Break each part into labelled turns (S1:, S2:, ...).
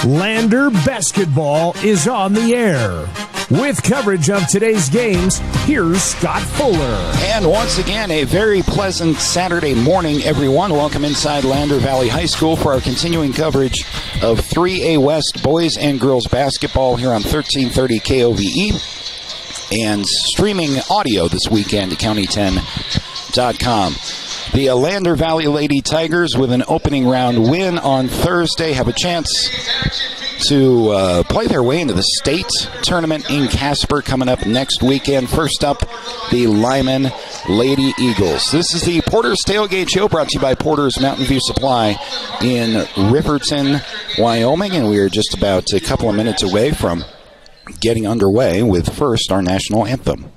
S1: Lander Basketball is on the air. With coverage of today's games, here's Scott Fuller.
S2: And once again, a very pleasant Saturday morning, everyone. Welcome inside Lander Valley High School for our continuing coverage of 3A West boys and girls basketball here on 1330 KOVE and streaming audio this weekend at county10.com. The Lander Valley Lady Tigers, with an opening round win on Thursday, have a chance to play their way into the state tournament in Casper coming up next weekend. First up, the Lyman Lady Eagles. This is the Porter's Tailgate Show, brought to you by Porter's Mountain View Supply in Riverton, Wyoming, and we are just about a couple of minutes away from getting underway with first our national anthem.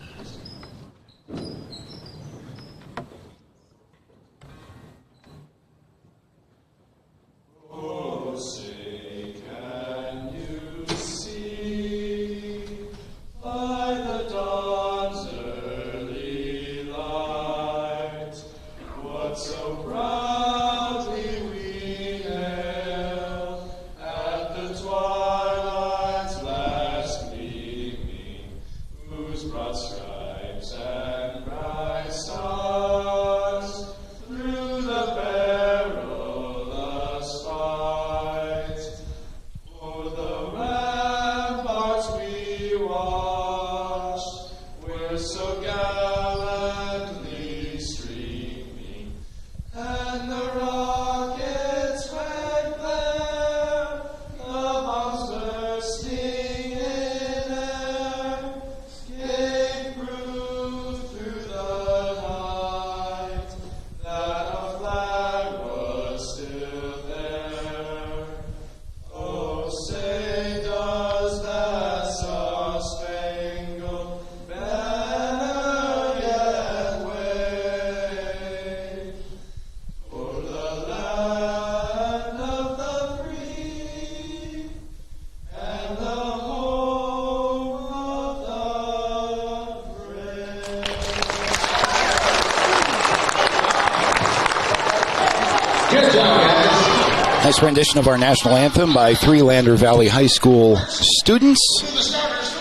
S2: Nice rendition of our national anthem by three Lander Valley High School students.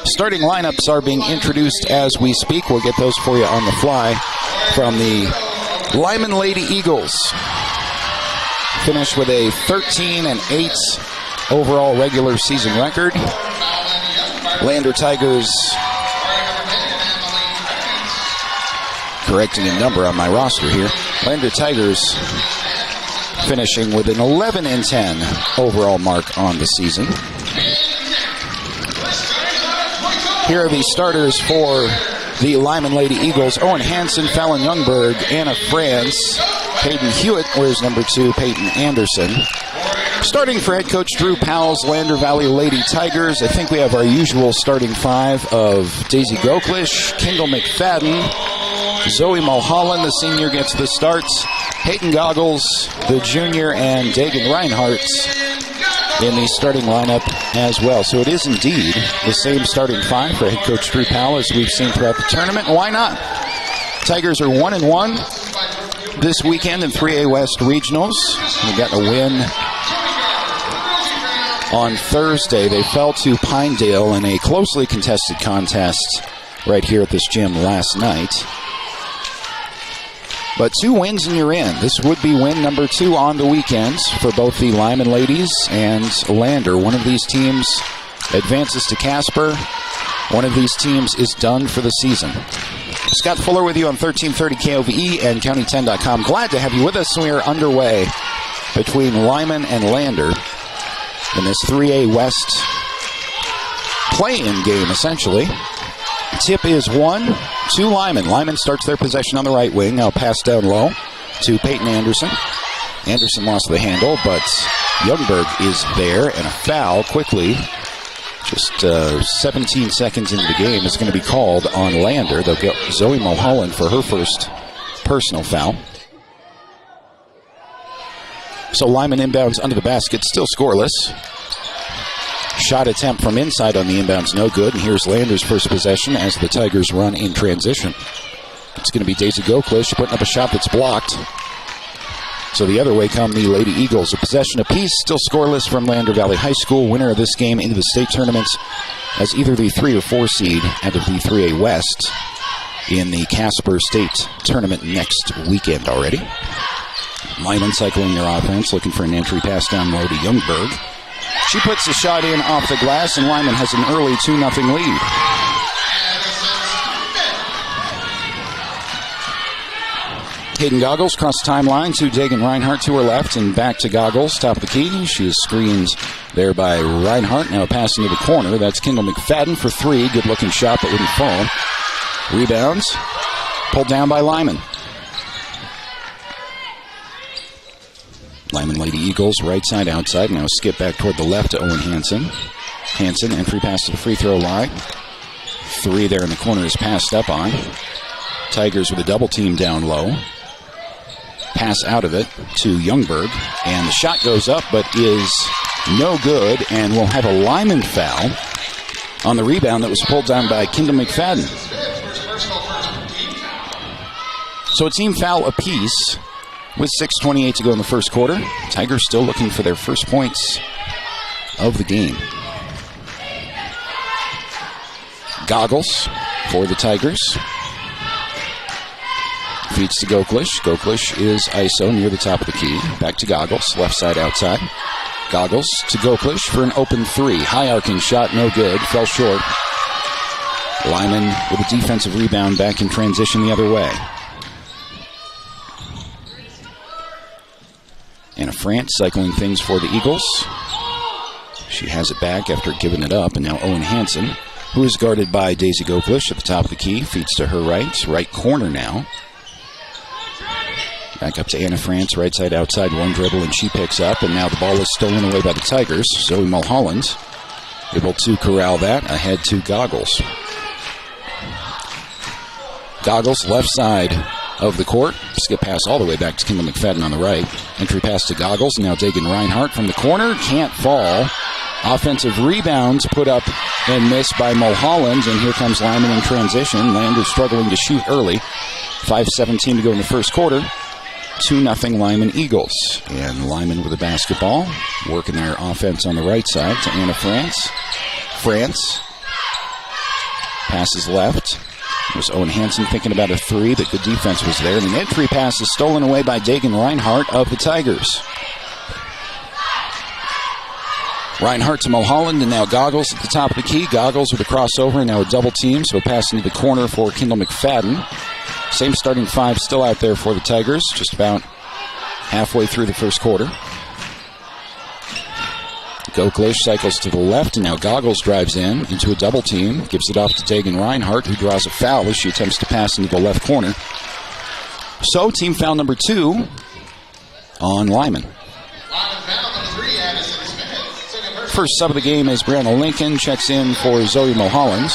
S2: Starting lineups are being introduced as we speak. We'll get those for you on the fly from the Lyman Lady Eagles. Finished with a 13-8 overall regular season record. Lander Tigers, correcting a number on my roster here. Lander Tigers finishing with an 11-10 overall mark on the season. Here are the starters for the Lyman Lady Eagles. Owen Hansen, Fallon Youngberg, Anna France, Peyton Hewitt wears number 2, Peyton Anderson. Starting for head coach Drew Powell's Lander Valley Lady Tigers, I think we have our usual starting five of Daisy Goklish, Kendall McFadden, Zoe Mulholland, the senior, gets the starts. Peyton Goggles, the junior, and Dagan Reinhardt in the starting lineup as well. So it is indeed the same starting five for head coach Drew Powell as we've seen throughout the tournament. Why not? Tigers are 1-1 this weekend in 3A West Regionals. They got a win on Thursday. They fell to Pinedale in a closely contested contest right here at this gym last night. But 2 wins and you're in. This would be win number 2 on the weekends for both the Lyman ladies and Lander. One of these teams advances to Casper. One of these teams is done for the season. Scott Fuller with you on 1330 KOVE and county10.com. Glad to have you with us. We are underway between Lyman and Lander in this 3A West play-in game, essentially. Tip is 1 to Lyman. Lyman starts their possession on the right wing. Now pass down low to Peyton Anderson. Anderson lost the handle, but Youngberg is there, and a foul quickly. Just 17 seconds into the game is going to be called on Lander. They'll get Zoe Mulholland for her first personal foul. So Lyman inbounds under the basket, still scoreless. Shot attempt from inside on the inbounds, no good. And here's Lander's first possession as the Tigers run in transition. It's going to be Daisy Goklish putting up a shot that's blocked. So the other way come the Lady Eagles. A possession apiece, still scoreless from Lander Valley High School. Winner of this game into the state tournaments as either the 3 or 4 seed out of the 3A West in the Casper State Tournament next weekend already. Lyman cycling their offense, looking for an entry pass down low to Youngberg. She puts the shot in off the glass, and Lyman has an early 2-0 lead. Hayden Goggles cross the timeline to Dagan Reinhardt to her left and back to Goggles, top of the key. She is screened there by Reinhardt. Now a pass into the corner. That's Kendall McFadden for 3. Good-looking shot, but wouldn't fall. Rebounds. Pulled down by Lyman. Lyman Lady Eagles, right side outside. Now skip back toward the left to Owen Hansen. Hansen, entry pass to the free throw line. 3 there in the corner is passed up on. Tigers with a double team down low. Pass out of it to Youngberg, and the shot goes up but is no good, and we'll have a Lyman foul on the rebound that was pulled down by Kendall McFadden. So a team foul apiece with 6:28 to go in the first quarter. Tigers still looking for their first points of the game. Goggles for the Tigers. Feeds to Goklish. Goklish is ISO near the top of the key. Back to Goggles, left side outside. Goggles to Goklish for an open 3. High arcing shot, no good. Fell short. Lyman with a defensive rebound back in transition the other way. Anna France cycling things for the Eagles. She has it back after giving it up, and now Owen Hansen, who is guarded by Daisy Goklish at the top of the key, feeds to her right corner now. Back up to Anna France, right side outside, one dribble, and she picks up, and now the ball is stolen away by the Tigers. Zoe Mulholland able to corral that, ahead to Goggles. Goggles, left side of the court. Skip pass all the way back to Kendall McFadden on the right. Entry pass to Goggles, now Dagan Reinhardt from the corner, can't fall. Offensive rebounds put up and missed by Mulholland, and here comes Lyman in transition. Lander struggling to shoot early. 5:17 to go in the first quarter. 2-0 Lyman Eagles. And Lyman with the basketball, working their offense on the right side to Anna France. France passes left. There's Owen Hansen thinking about a 3. The good defense was there. And an entry pass is stolen away by Dagan Reinhardt of the Tigers. Reinhardt to Mulholland, and now Goggles at the top of the key. Goggles with a crossover, and now a double team, so a pass into the corner for Kendall McFadden. Same starting 5 still out there for the Tigers, just about halfway through the first quarter. Goklish cycles to the left, and now Goggles drives in into a double team, gives it off to Dagan Reinhardt, who draws a foul as she attempts to pass into the left corner. So, team foul number 2 on Lyman. First sub of the game is Brianna Lincoln, checks in for Zoe Mulholland.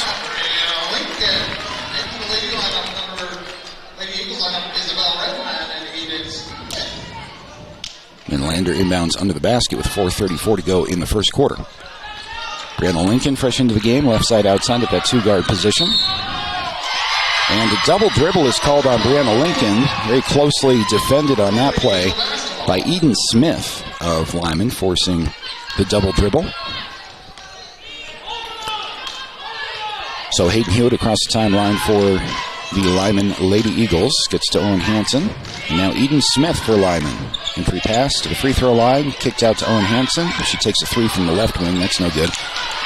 S2: And Lander inbounds under the basket with 4:34 to go in the first quarter. Brianna Lincoln fresh into the game, left side outside at that 2-guard position. And a double dribble is called on Brianna Lincoln. Very closely defended on that play by Eden Smith of Lyman, forcing the double dribble. So Hayden Hewitt across the timeline for the Lyman Lady Eagles. Gets to Owen Hansen. And now Eden Smith for Lyman. Entry pass to the free throw line. Kicked out to Owen Hansen. She takes a 3 from the left wing. That's no good.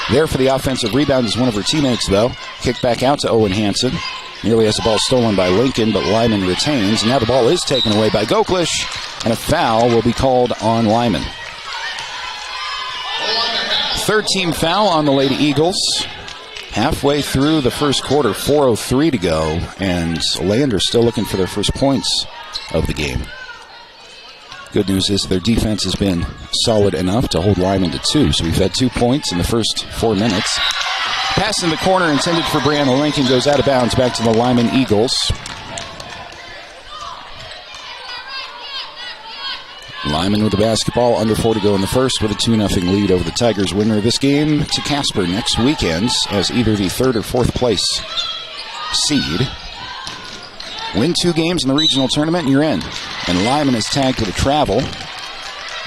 S2: There for the offensive rebound is one of her teammates, though. Kicked back out to Owen Hansen. Nearly has the ball stolen by Lincoln, but Lyman retains. Now the ball is taken away by Goklish, and a foul will be called on Lyman. Third team foul on the Lady Eagles. Halfway through the first quarter, 4:03 to go, and Lander still looking for their first points of the game. Good news is their defense has been solid enough to hold Lyman to 2, so we've had 2 points in the first 4 minutes. Pass in the corner intended for Brianna Lincoln goes out of bounds back to the Lyman Eagles. Lyman with the basketball, under 4 to go in the first with a 2-0 lead over the Tigers. Winner of this game to Casper next weekend as either the 3rd or 4th place seed. Win 2 games in the regional tournament and you're in. And Lyman is tagged with a travel.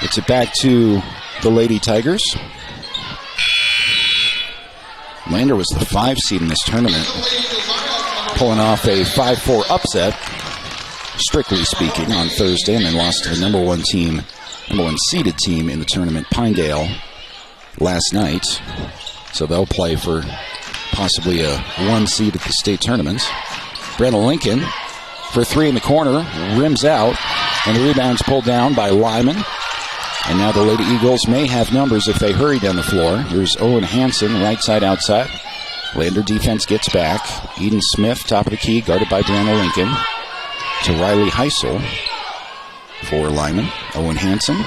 S2: Gets it back to the Lady Tigers. Lander was the 5 seed in this tournament, pulling off a 5-4 upset, strictly speaking, on Thursday, and then lost to the number one seeded team in the tournament, Pinedale, last night. So they'll play for possibly a 1 seed at the state tournament. Brenna Lincoln for 3 in the corner, rims out, and the rebound's pulled down by Lyman. And now the Lady Eagles may have numbers if they hurry down the floor. Here's Owen Hansen, right side outside. Lander defense gets back. Eden Smith, top of the key, guarded by Brenna Lincoln. To Riley Heisel for Lyman. Owen Hansen.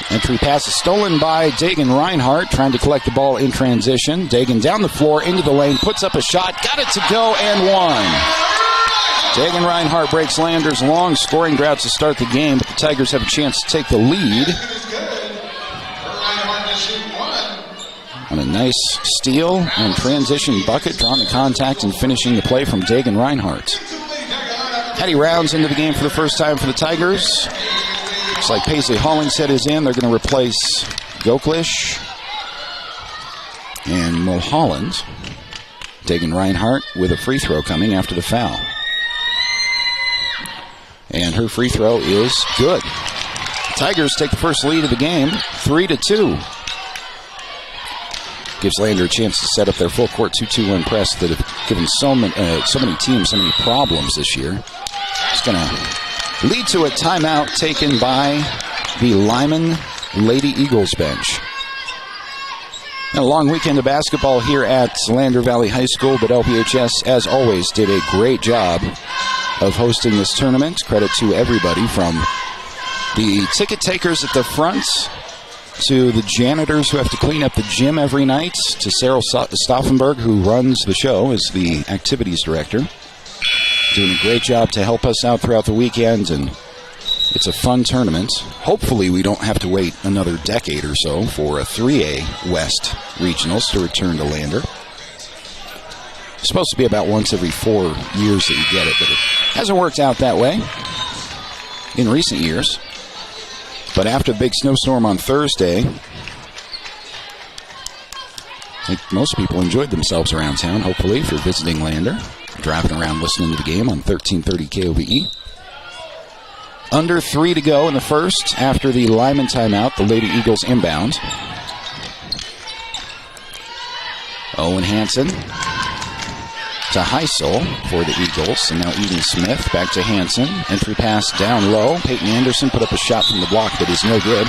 S2: Entry pass is stolen by Dagan Reinhardt, trying to collect the ball in transition. Dagan down the floor, into the lane, puts up a shot, got it to go, and one. Dagan Reinhardt breaks Lander's long scoring drought to start the game, but the Tigers have a chance to take the lead. On a nice steal and transition bucket, drawing the contact and finishing the play from Dagan Reinhardt. Hattie Rounds into the game for the first time for the Tigers. Looks like Paisley Hollingshead is in. They're going to replace Goklish and Mulholland. Dagan Reinhardt with a free throw coming after the foul. And her free throw is good. Tigers take the first lead of the game, 3-2. Gives Lander a chance to set up their full court 2-2-1 press that have given so many teams so many problems this year. It's going to lead to a timeout taken by the Lyman Lady Eagles bench. And a long weekend of basketball here at Lander Valley High School, but LPHS, as always, did a great job of hosting this tournament. Credit to everybody from the ticket takers at the front to the janitors who have to clean up the gym every night, to Sarah Stauffenberg, who runs the show as the activities director. Doing a great job to help us out throughout the weekend, and it's a fun tournament. Hopefully we don't have to wait another decade or so for a 3A West Regionals to return to Lander. It's supposed to be about once every 4 years that you get it, but it hasn't worked out that way in recent years. But after the big snowstorm on Thursday, I think most people enjoyed themselves around town, hopefully, if you're visiting Lander, driving around listening to the game on 1330 KOVE. Under 3 to go in the first after the Lyman timeout, the Lady Eagles inbound. Owen Hansen to Heisel for the Eagles, and now Eden Smith back to Hansen. Entry pass down low. Peyton Anderson put up a shot from the block that is no good.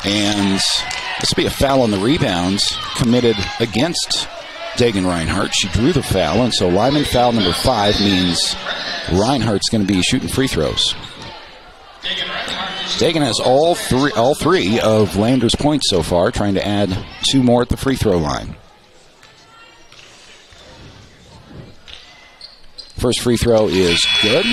S2: And this will be a foul on the rebounds committed against Dagan Reinhardt. She drew the foul, and so Lyman foul number 5 means Reinhardt's going to be shooting free throws. Dagan has all three of Lander's points so far, trying to add 2 more at the free throw line. First free throw is good.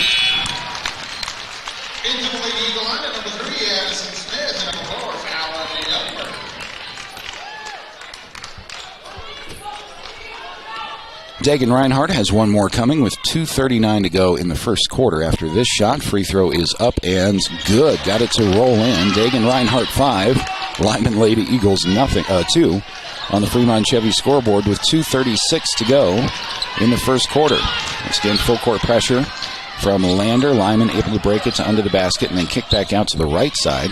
S2: Dagan Reinhardt has 1 more coming with 2:39 to go in the first quarter. After this shot, free throw is up and good. Got it to roll in. Dagan Reinhardt 5, Lyman Lady Eagles 2 on the Fremont Chevy scoreboard with 2:36 to go in the first quarter. Once again, full court pressure from Lander. Lyman able to break it to under the basket and then kick back out to the right side.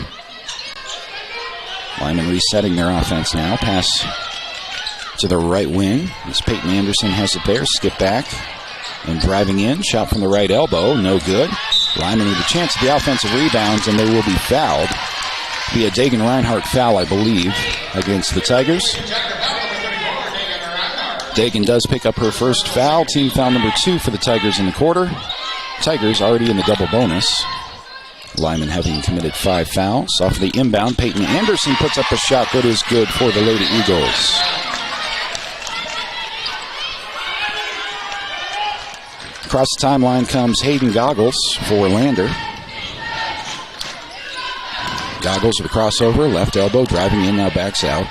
S2: Lyman resetting their offense now. Pass to the right wing as Peyton Anderson has it there. Skip back and driving in. Shot from the right elbow. No good. Lyman with a chance at the offensive rebounds, and they will be fouled. Be a Dagan Reinhardt foul, I believe, against the Tigers. Dagan does pick up her first foul. Team foul number 2 for the Tigers in the quarter. Tigers already in the double bonus. Lyman having committed 5 fouls. Off the inbound, Peyton Anderson puts up a shot that is good for the Lady Eagles. Across the timeline comes Hayden Goggles for Lander. Goggles with a crossover, left elbow, driving in, now backs out.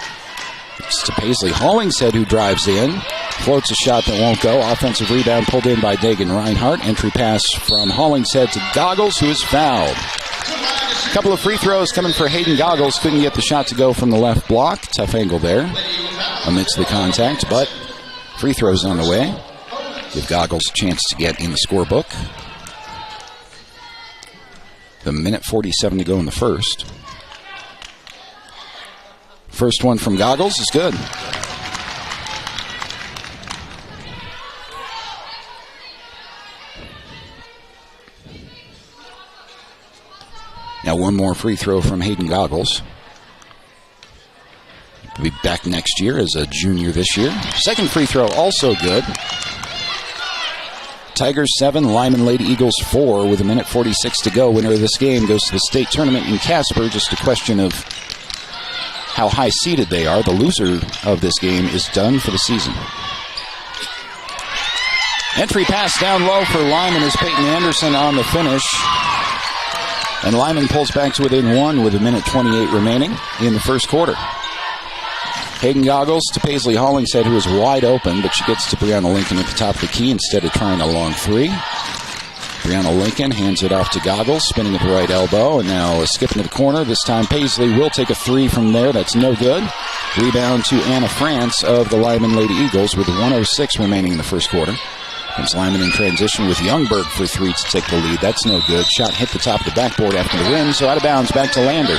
S2: It's to Paisley Hollingshead, who drives in, Floats a shot that won't go. Offensive rebound pulled in by Dagan Reinhardt. Entry pass from Hollingshead to Goggles, who is fouled. A couple of free throws coming for Hayden Goggles. Couldn't get the shot to go from the left block. Tough angle there amidst the contact, but free throws on the way. Give Goggles a chance to get in the scorebook. The minute 47 to go in the first. First one from Goggles is good. Now one more free throw from Hayden Goggles. He'll be back next year as a junior this year. Second free throw also good. Tigers 7, Lyman Lady Eagles 4 with a minute 46 to go. Winner of this game goes to the state tournament in Casper. Just a question of how high seeded they are. The loser of this game is done for the season. Entry pass down low for Lyman is Peyton Anderson on the finish. And Lyman pulls back to within one with a minute 28 remaining in the first quarter. Hayden Goggles to Paisley Hollingshead, who is wide open, but she gets to Brianna Lincoln at the top of the key instead of trying a long three. Brianna Lincoln hands it off to Goggles, spinning at the right elbow, and now skipping to the corner. This time Paisley will take a three from there. That's no good. Rebound to Anna France of the Lyman Lady Eagles with 1:06 remaining in the first quarter. Comes Lyman in transition with Youngberg for three to take the lead. That's no good. Shot hit the top of the backboard after the rim, so out of bounds back to Lander.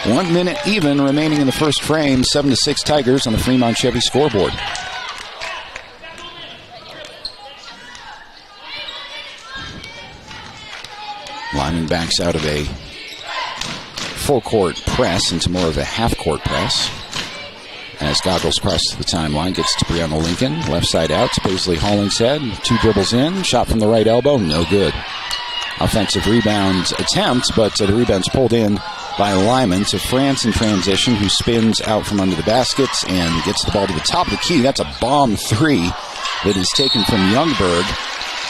S2: 1 minute even remaining in the first frame. 7-6 Tigers on the Fremont Chevy scoreboard. Lyman backs out of a full court press into more of a half court press. As Goggles crosses the timeline, gets to Brianna Lincoln. Left side out to Paisley Hollingshead. 2 dribbles in. Shot from the right elbow. No good. Offensive rebound attempt, but the rebound's pulled in by Lyman to France in transition, who spins out from under the baskets and gets the ball to the top of the key. That's a bomb three that is taken from Youngberg.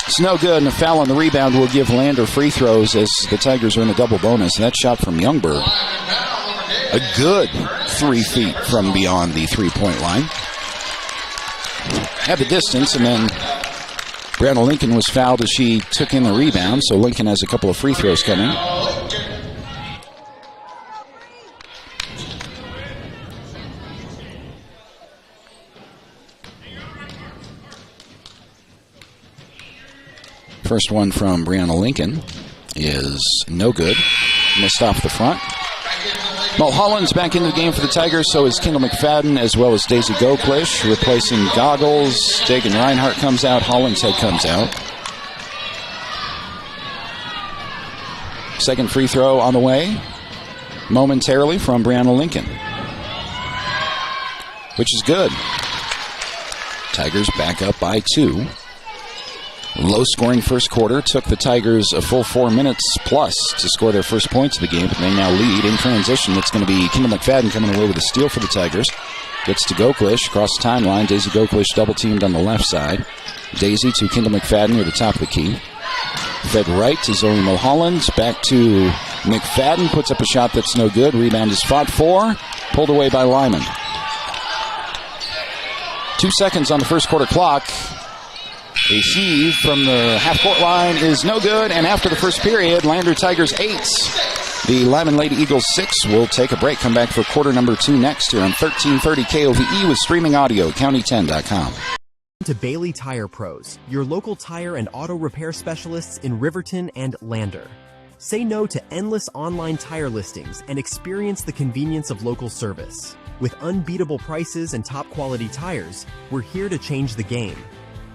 S2: It's no good, and a foul on the rebound will give Lander free throws as the Tigers are in a double bonus. And that shot from Youngberg, a good 3 feet from beyond the three-point line. At the distance, and then Brianna Lincoln was fouled as she took in the rebound, so Lincoln has a couple of free throws coming. First one from Brianna Lincoln is no good. Missed off the front. Mulholland's back into the game for the Tigers, so is Kendall McFadden, as well as Daisy Goklish, replacing Goggles. Dagan Reinhardt comes out. Hollingshead comes out. Second free throw on the way momentarily from Brianna Lincoln, which is good. Tigers back up by 2. Low-scoring first quarter took the Tigers a full 4 minutes plus to score their first points of the game, but they now lead. In transition, it's going to be Kendall McFadden coming away with a steal for the Tigers. Gets to Goklish, across the timeline. Daisy Goklish double-teamed on the left side. Daisy to Kendall McFadden near the top of the key. Fed right to Zoe Mulholland. Back to McFadden. Puts up a shot that's no good. Rebound is fought for. Pulled away by Lyman. 2 seconds on the first quarter clock. A heave from the half-court line is no good, and after the first period, Lander Tigers 8. The Lyman Lady Eagles 6 will take a break. Come back for quarter number 2 next here on 1330 KOVE with streaming audio, county10.com.
S3: To Bailey Tire Pros, your local tire and auto repair specialists in Riverton and Lander. Say no to endless online tire listings and experience the convenience of local service. With unbeatable prices and top-quality tires, we're here to change the game.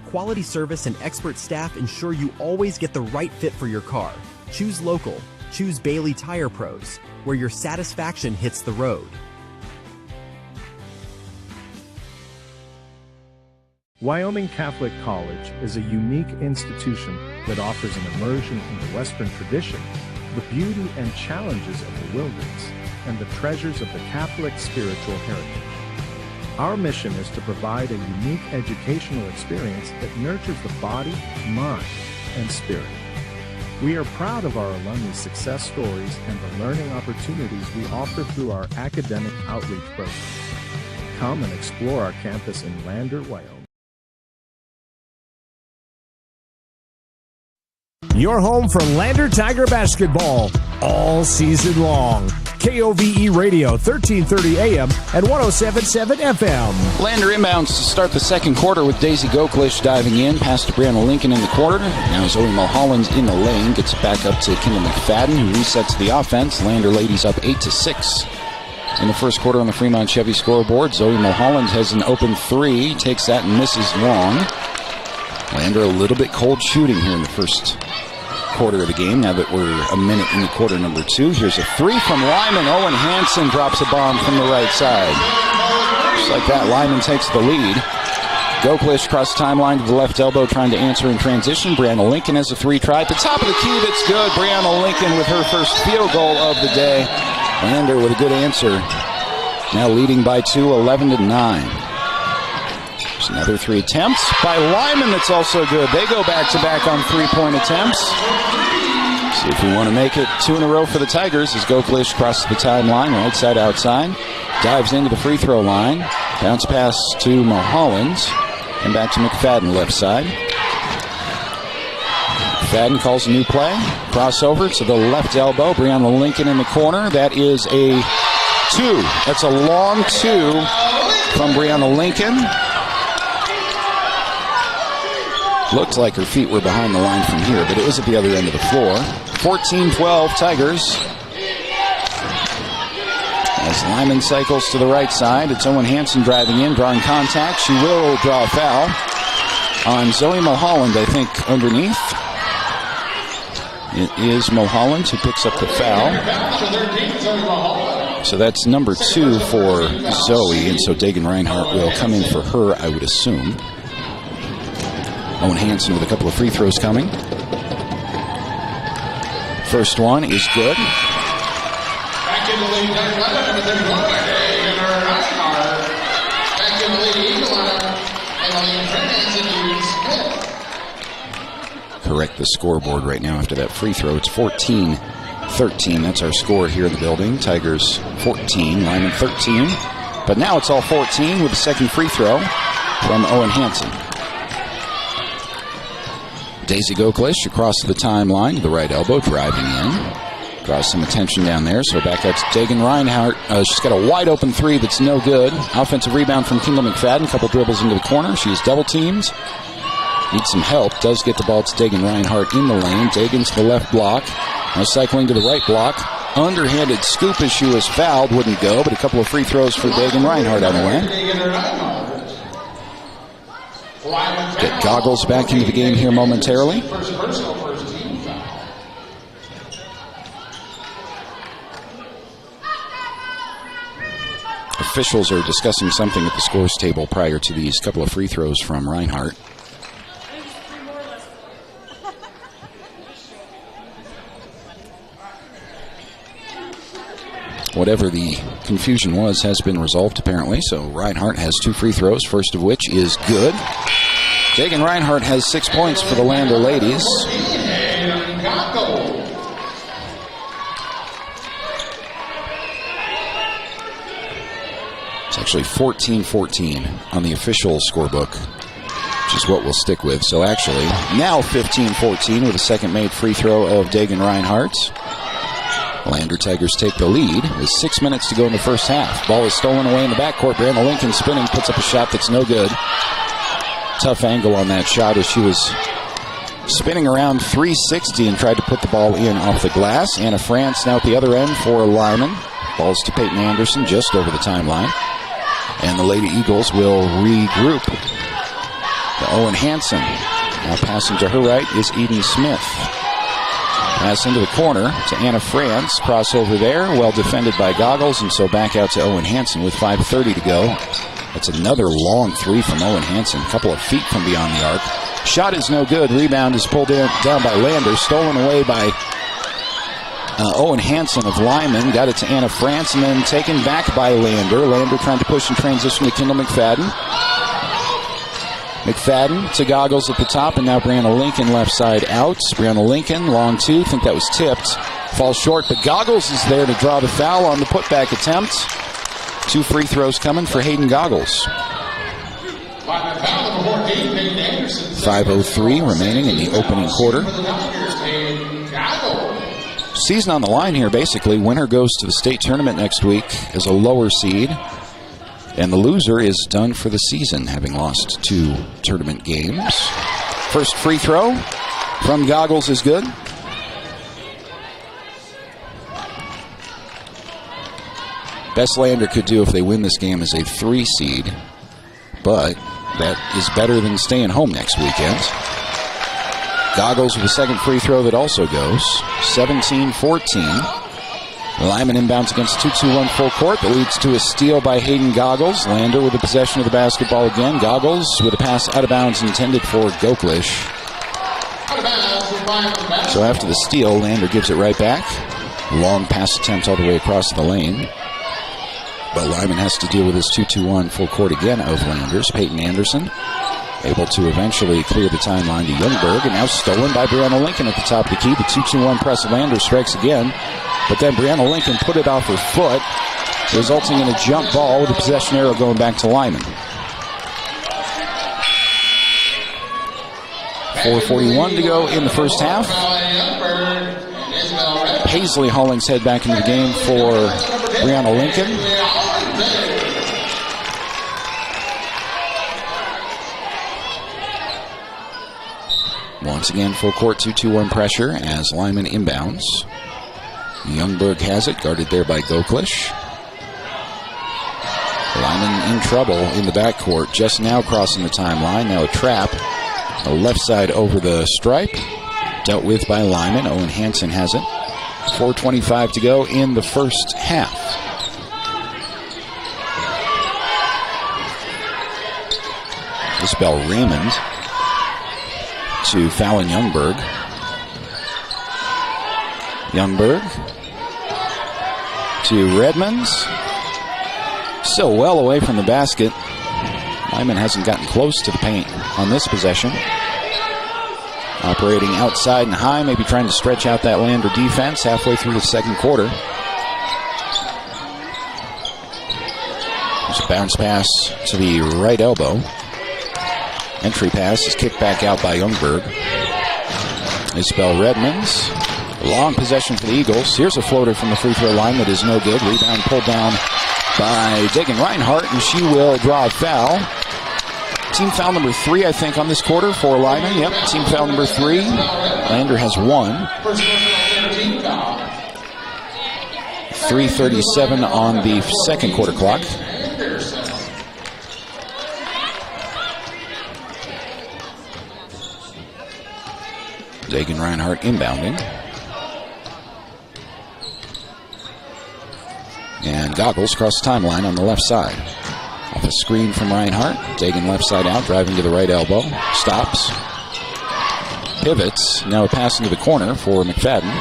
S3: Quality service and expert staff ensure you always get the right fit for your car. Choose local. Choose Bailey Tire Pros, where your satisfaction hits the road.
S4: Wyoming Catholic College is a unique institution that offers an immersion in the Western tradition, the beauty and challenges of the wilderness, and the treasures of the Catholic spiritual heritage. Our mission is to provide a unique educational experience that nurtures the body, mind, and spirit. We are proud of our alumni success stories and the learning opportunities we offer through our academic outreach program. Come and explore our campus in Lander, Wyoming.
S1: your home for Lander Tiger basketball all season long. KOVE Radio, 1330 AM and 107.7 FM.
S2: Lander inbounds to start the second quarter with Daisy Goklish diving in. Pass to Brianna Lincoln in the corner. Now Zoe Mulholland in the lane. Gets it back up to Kendall McFadden, who resets the offense. Lander ladies up 8-6. In the first quarter on the Fremont Chevy scoreboard, Zoe Mulholland has an open three. Takes that and misses long. Lander a little bit cold shooting here in the first quarter of the game, now that we're a minute in the quarter number 2. Here's a three from Lyman. Owen Hansen drops a bomb from the right side. Just like that, Lyman takes the lead. Goklish across the timeline to the left elbow, trying to answer in transition. Brianna Lincoln has a three try. At the top of the key, that's good. Brianna Lincoln with her first field goal of the day. Lander with a good answer. Now leading by 2, 11-9. There's another three attempts by Lyman that's also good. They go back-to-back on three-point attempts. See if we want to make it 2 in a row for the Tigers as Goklish crosses the timeline, right side outside. Dives into the free throw line. Bounce pass to Mulholland. And back to McFadden left side. McFadden calls a new play. Crossover to the left elbow. Brianna Lincoln in the corner. That is a 2. That's a long 2 from Brianna Lincoln. Looked like her feet were behind the line from here, but it was at the other end of the floor. 14-12 Tigers. As Lyman cycles to the right side, it's Owen Hansen driving in, drawing contact. She will draw a foul on Zoe Mulholland, I think, underneath. It is Mulholland who picks up the foul. So that's number 2 for Zoe, and so Dagan Reinhardt will come in for her, I would assume. Owen Hansen with a couple of free throws coming. First one is good.
S5: Back in the lead, number 31, Dagan Reinhardt. Back in the lead,
S2: correct the scoreboard right now after that free throw. It's 14-13. That's our score here in the building. Tigers 14, Lyman 13. But now it's all 14 with the second free throw from Owen Hansen. Daisy Goklish across the timeline to the right elbow, driving in. Draws some attention down there, so back out to Dagan Reinhardt. She's got a wide-open three that's no good. Offensive rebound from Kendall McFadden. Couple dribbles into the corner. She's double-teamed. Needs some help. Does get the ball to Dagan Reinhardt in the lane. Dagan to the left block. Now cycling to the right block. Underhanded scoop as she was fouled. Wouldn't go, but a couple of free throws for Dagan Reinhardt on the way. Get Goggles back into the game here momentarily. Officials are discussing something at the scores table prior to these couple of free throws from Reinhardt. Whatever the confusion was has been resolved apparently, so Reinhardt has 2 free throws, first of which is good. Dagan Reinhardt has 6 points for the Lander ladies. It's actually 14-14 on the official scorebook, which is what we'll stick with. So actually, now 15-14 with a second made free throw of Dagan Reinhardt. Lander Tigers take the lead with 6 minutes to go in the first half. Ball is stolen away in the backcourt. Brianna Lincoln spinning, puts up a shot that's no good. Tough angle on that shot as she was spinning around 360 and tried to put the ball in off the glass. Anna France now at the other end for Lyman. Balls to Peyton Anderson just over the timeline. And the Lady Eagles will regroup. To Owen Hansen. Now passing to her right is Eden Smith. Pass into the corner to Anna France. Crossover there, well defended by Goggles, and so back out to Owen Hansen with 5:30 to go. That's another long three from Owen Hansen. A couple of feet from beyond the arc. Shot is no good. Rebound is pulled down by Lander. Stolen away by Owen Hansen of Lyman. Got it to Anna France and then taken back by Lander. Lander trying to push and transition to Kendall McFadden. McFadden to Goggles at the top, and now Brianna Lincoln left side out. Brianna Lincoln, long two, think that was tipped. Falls short, but Goggles is there to draw the foul on the putback attempt. 2 free throws coming for Hayden Goggles. 5:03 remaining in the opening quarter. Season on the line here, basically. Winner goes to the state tournament next week as a lower seed. And the loser is done for the season, having lost 2 tournament games. First free throw from Goggles is good. Best Lander could do if they win this game is a 3 seed, but that is better than staying home next weekend. Goggles with a second free throw that also goes. 17-14. Lyman inbounds against 2-2-1 full court. That leads to a steal by Hayden Goggles. Lander with the possession of the basketball again. Goggles with a pass out of bounds intended for Goklish. So after the steal, Lander gives it right back. Long pass attempt all the way across the lane. But Lyman has to deal with his 2-2-1 full court again of Landers. Peyton Anderson able to eventually clear the timeline to Youngberg, and now stolen by Brianna Lincoln at the top of the key. The 2-2-1 press of Landers strikes again, but then Brianna Lincoln put it off her foot, resulting in a jump ball with the possession arrow going back to Lyman. 4:41 to go in the first half. Paisley Hollings head back into the game for Brianna Lincoln. Once again, full court 2-2-1 pressure as Lyman inbounds. Youngberg has it, guarded there by Goklish. Lyman in trouble in the backcourt, just now crossing the timeline. Now a trap, a left side over the stripe, dealt with by Lyman. Owen Hansen has it. 4:25 to go in the first half. Isabel Raymond to Fallon Youngberg. Youngberg to Redmonds. Still well away from the basket. Lyman hasn't gotten close to the paint on this possession. Operating outside and high, maybe trying to stretch out that Lander defense halfway through the second quarter. There's a bounce pass to the right elbow. Entry pass is kicked back out by Youngberg. Isabel Redmonds. Long possession for the Eagles. Here's a floater from the free throw line that is no good. Rebound pulled down by Dagan Reinhardt, and she will draw a foul. Team foul number 3, I think, on this quarter for Lyman. Yep, team foul number 3. Lander has 1. 3:37 on the second quarter clock. Dagan Reinhardt inbounding. And Goggles across the timeline on the left side. Off a screen from Reinhardt. Dagan left side out, driving to the right elbow. Stops. Pivots. Now a pass into the corner for McFadden.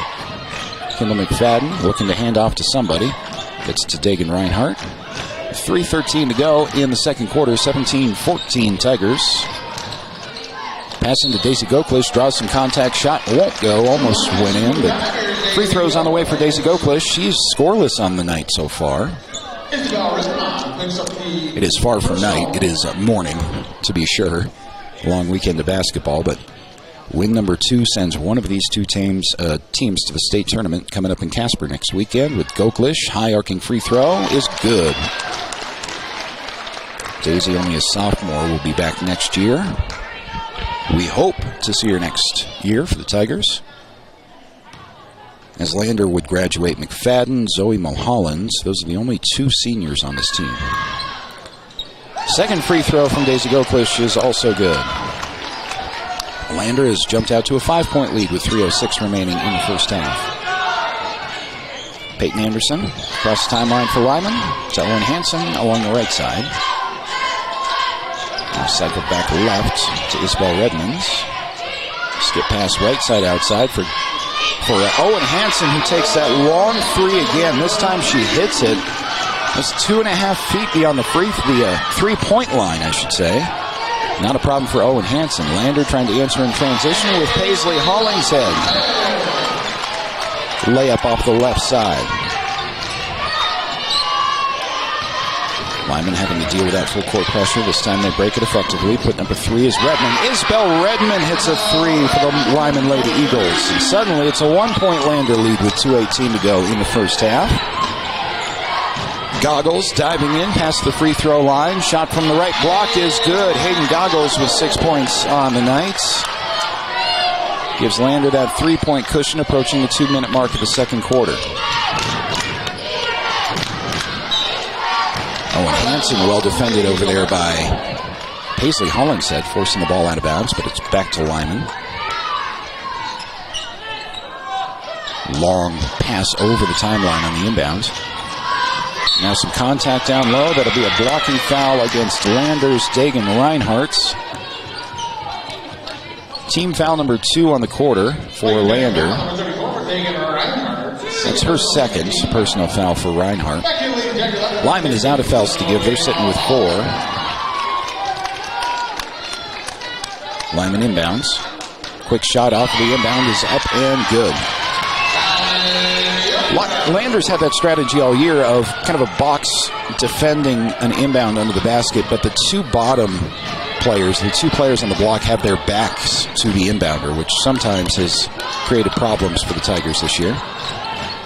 S2: Kendall McFadden looking to hand off to somebody. Gets to Dagan Reinhardt. 3:13 to go in the second quarter. 17-14 Tigers. Passing to Daisy Goklish, draws some contact shot, won't go, almost went in, but free throws on the way for Daisy Goklish. She's scoreless on the night so far. It is far from night, it is morning, to be sure. Long weekend of basketball, but win number 2 sends one of these two teams to the state tournament coming up in Casper next weekend with Goklish. High arcing free throw is good. Daisy, only a sophomore, will be back next year. We hope to see her next year for the Tigers. As Lander would graduate McFadden, Zoe Mulholland. Those are the only 2 seniors on this team. Second free throw from Daisy Goklish is also good. Lander has jumped out to a 5-point lead with 3:06 remaining in the first half. Peyton Anderson across the timeline for Lyman. To Owen Hansen along the right side. Now cycled back left to Isabel Redmonds. Skip pass right side outside for Owen Hansen, who takes that long 3 again. This time she hits it. That's 2.5 feet beyond the 3-point line, I should say. Not a problem for Owen Hansen. Lander trying to answer in transition with Paisley Hollingshead. Layup off the left side. Lyman having to deal with that full court pressure. This time they break it effectively. Put number 3 is Redmond. Isabel Redmond hits a 3 for the Lyman Lady Eagles. And suddenly it's a 1-point Lander lead with 2:18 to go in the first half. Goggles diving in past the free throw line. Shot from the right block is good. Hayden Goggles with 6 points on the night. Gives Lander that 3-point cushion approaching the 2-minute mark of the second quarter. Owen Hansen well defended over there by Paisley Hollingshead, forcing the ball out of bounds, but it's back to Lyman. Long pass over the timeline on the inbound. Now some contact down low. That'll be a blocking foul against Lander's Dagan Reinhardt. Team foul number 2 on the quarter for Lander. That's her second personal foul for Reinhardt. Lyman is out of fouls to give. They're sitting with 4. Lyman inbounds. Quick shot off the inbound is up and good. Landers had that strategy all year of kind of a box defending an inbound under the basket, but the 2 bottom players, the 2 players on the block, have their backs to the inbounder, which sometimes has created problems for the Tigers this year.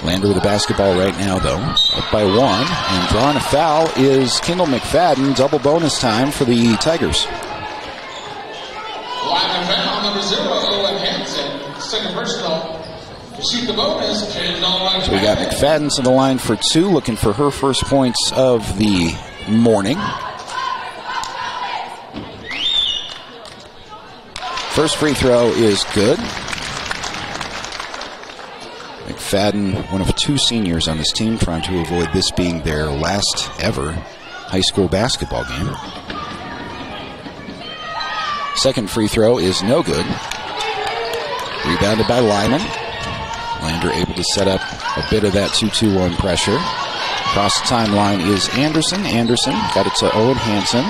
S2: Lander with the basketball right now, though, up by 1, and drawing a foul is Kendall McFadden. Double bonus time for the Tigers.
S5: Lyman foul number 0, Owen Hansen. Second personal. To shoot the bonus,
S2: so we got McFadden to the line for 2, looking for her first points of the morning. First free throw is good. McFadden, one of 2 seniors on this team, trying to avoid this being their last ever high school basketball game. Second free throw is no good. Rebounded by Lyman. Lander able to set up a bit of that 2-2-1 pressure. Across the timeline is Anderson. Anderson got it to Owen Hansen.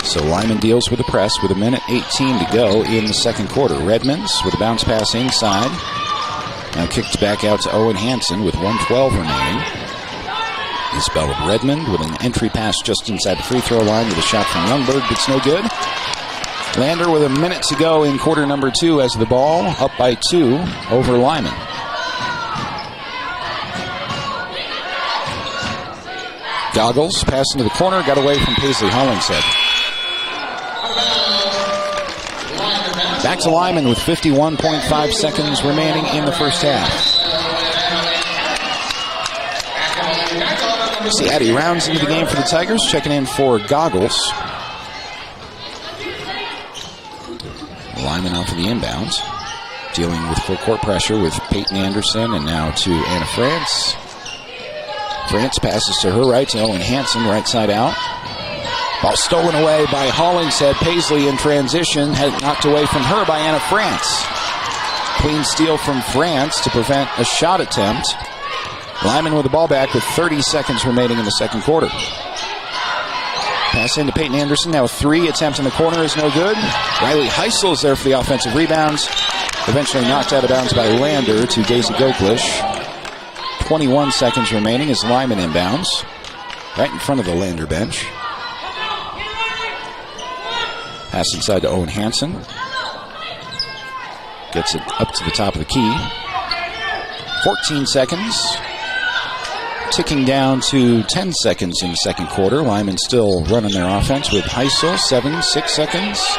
S2: So Lyman deals with the press with 1:18 to go in the second quarter. Redmonds with a bounce pass inside. Now kicked back out to Owen Hansen with 1:12 remaining. Isabel Redmond with an entry pass just inside the free throw line with a shot from Youngberg, but it's no good. Lander with 1 minute to go in quarter number 2 as the ball up by 2 over Lyman. Goggles pass into the corner, got away from Paisley Hollingshead. Back to Lyman with 51.5 seconds remaining in the first half. See Addie Rounds into the game for the Tigers, checking in for Goggles. Lyman off of the inbounds, dealing with full court pressure with Peyton Anderson, and now to Anna France. France passes to her right to Owen Hansen, right side out. Ball stolen away by Hollingshead. Paisley in transition, had knocked away from her by Anna France. Clean steal from France to prevent a shot attempt. Lyman with the ball back with 30 seconds remaining in the second quarter. Pass into Peyton Anderson. Now a 3 attempt in the corner is no good. Riley Heisel is there for the offensive rebounds. Eventually knocked out of bounds by Lander to Daisy Goglish. 21 seconds remaining as Lyman inbounds. Right in front of the Lander bench. Pass inside to Owen Hansen. Gets it up to the top of the key. 14 seconds. Ticking down to 10 seconds in the second quarter. Lyman still running their offense with Heisel, 6 seconds.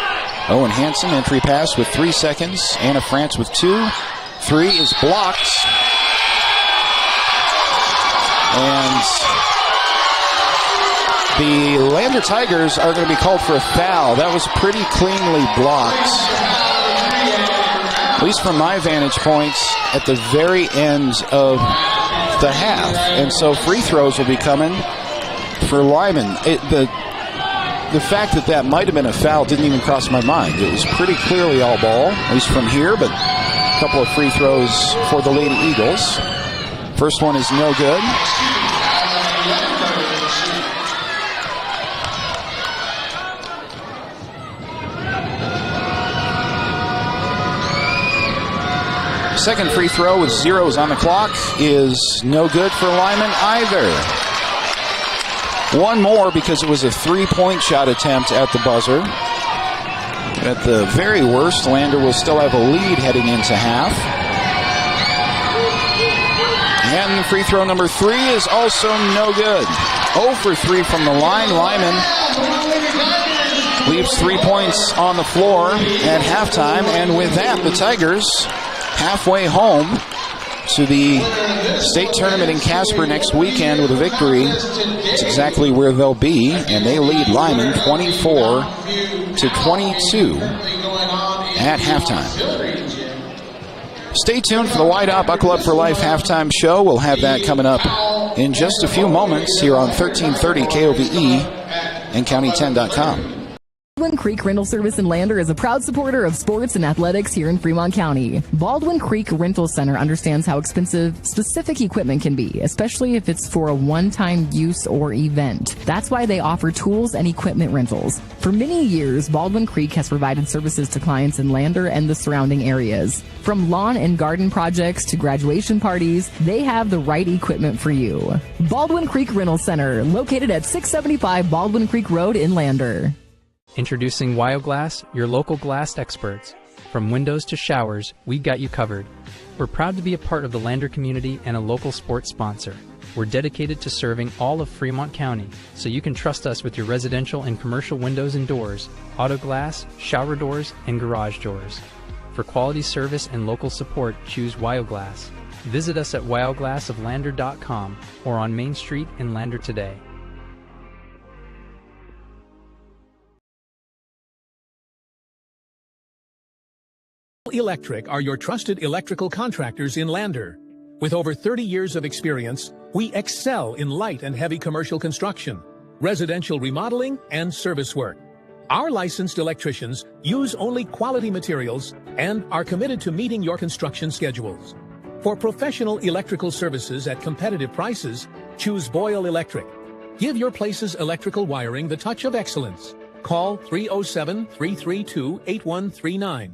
S2: Owen Hansen, entry pass with 3 seconds. Anna France with 2. 3 is blocked. And the Lander Tigers are going to be called for a foul. That was pretty cleanly blocked, at least from my vantage points, at the very end of the half. And so free throws will be coming for Lyman. The fact that that might have been a foul didn't even cross my mind. It was pretty clearly all ball, at least from here, but a couple of free throws for the Lady Eagles. First one is no good. Second free throw with 0s on the clock is no good for Lyman either. one more because it was a three-point shot attempt at the buzzer. At the very worst, Lander will still have a lead heading into half. And free throw number 3 is also no good. 0 for 3 from the line. Lyman leaves 3 points on the floor at halftime. And with that, the Tigers halfway home to the state tournament in Casper next weekend with a victory. It's exactly where they'll be. And they lead Lyman 24-22 at halftime. Stay tuned for the White Out Buckle Up for Life halftime show. We'll have that coming up in just a few moments here on 1330 KOVE and County10.com.
S6: Baldwin Creek Rental Service in Lander is a proud supporter of sports and athletics here in Fremont County. Baldwin Creek Rental Center understands how expensive specific equipment can be, especially if it's for a one-time use or event. That's why they offer tools and equipment rentals. For many years, Baldwin Creek has provided services to clients in Lander and the surrounding areas. From lawn and garden projects to graduation parties, they have the right equipment for you. Baldwin Creek Rental Center, located at 675 Baldwin Creek Road in Lander.
S7: Introducing WyoGlass, your local glass experts. From windows to showers, we've got you covered. We're proud to be a part of the Lander community and a local sports sponsor. We're dedicated to serving all of Fremont County, so you can trust us with your residential and commercial windows and doors, auto glass, shower doors, and garage doors. For quality service and local support, choose WyoGlass. Visit us at wyoglassoflander.com or on Main Street in Lander today.
S8: Electric are your trusted electrical contractors in Lander. With over 30 years of experience, we excel in light and heavy commercial construction, residential remodeling, and service work. Our licensed electricians use only quality materials and are committed to meeting your construction schedules. For professional electrical services at competitive prices, choose Boyle Electric. Give your place's electrical wiring the touch of excellence. Call 307-332-8139.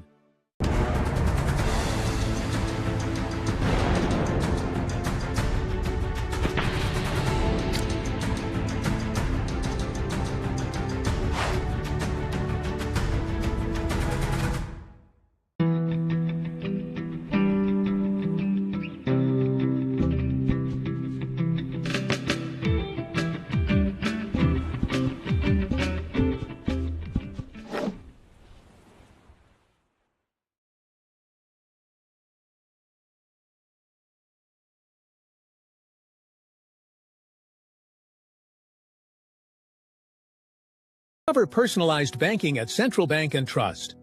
S8: Cover personalized banking at Central Bank and Trust.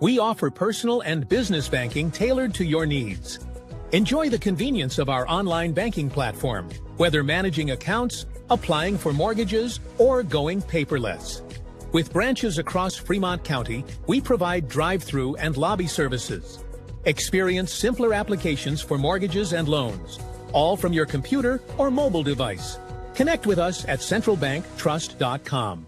S8: We offer personal and business banking tailored to your needs. Enjoy the convenience of our online banking platform, whether managing accounts, applying for mortgages, or going paperless. With branches across Fremont County, we provide drive-through and lobby services. Experience simpler applications for mortgages and loans, all from your computer or mobile device. Connect with us at centralbanktrust.com.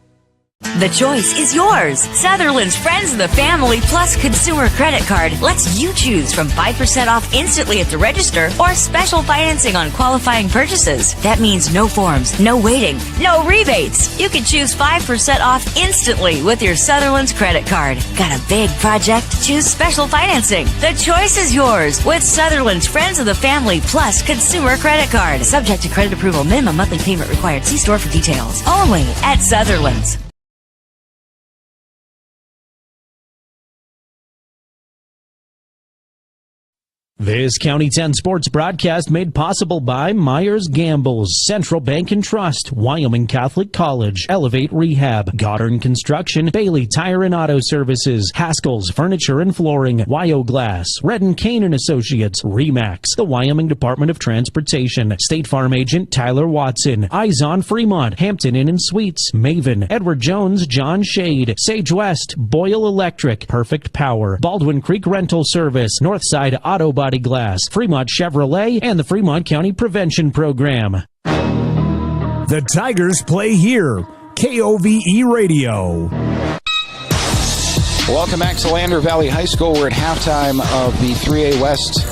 S9: The choice is yours. Sutherland's Friends of the Family Plus Consumer Credit Card lets you choose from 5% off instantly at the register or special financing on qualifying purchases. That means no forms, no waiting, no rebates. You can choose 5% off instantly with your Sutherland's credit card. Got a big project? Choose special financing. The choice is yours with Sutherland's Friends of the Family Plus Consumer Credit Card. Subject to credit approval. Minimum monthly payment required. See store for details. Only at Sutherland's.
S10: This County 10 sports broadcast made possible by Myers Gambles, Central Bank and Trust, Wyoming Catholic College, Elevate Rehab, Goddard Construction, Bailey Tire and Auto Services, Haskell's Furniture and Flooring, WyoGlass, Red & Kane and Associates, Remax, the Wyoming Department of Transportation, State Farm Agent Tyler Watson, Eyes on Fremont, Hampton Inn and Suites, Maven, Edward Jones, John Shade, Sage West, Boyle Electric, Perfect Power, Baldwin Creek Rental Service, Northside Auto Body Glass, Fremont Chevrolet, and the Fremont County Prevention Program.
S1: The Tigers play here. KOVE Radio.
S2: Welcome back to Lander Valley High School. We're at halftime of the 3A West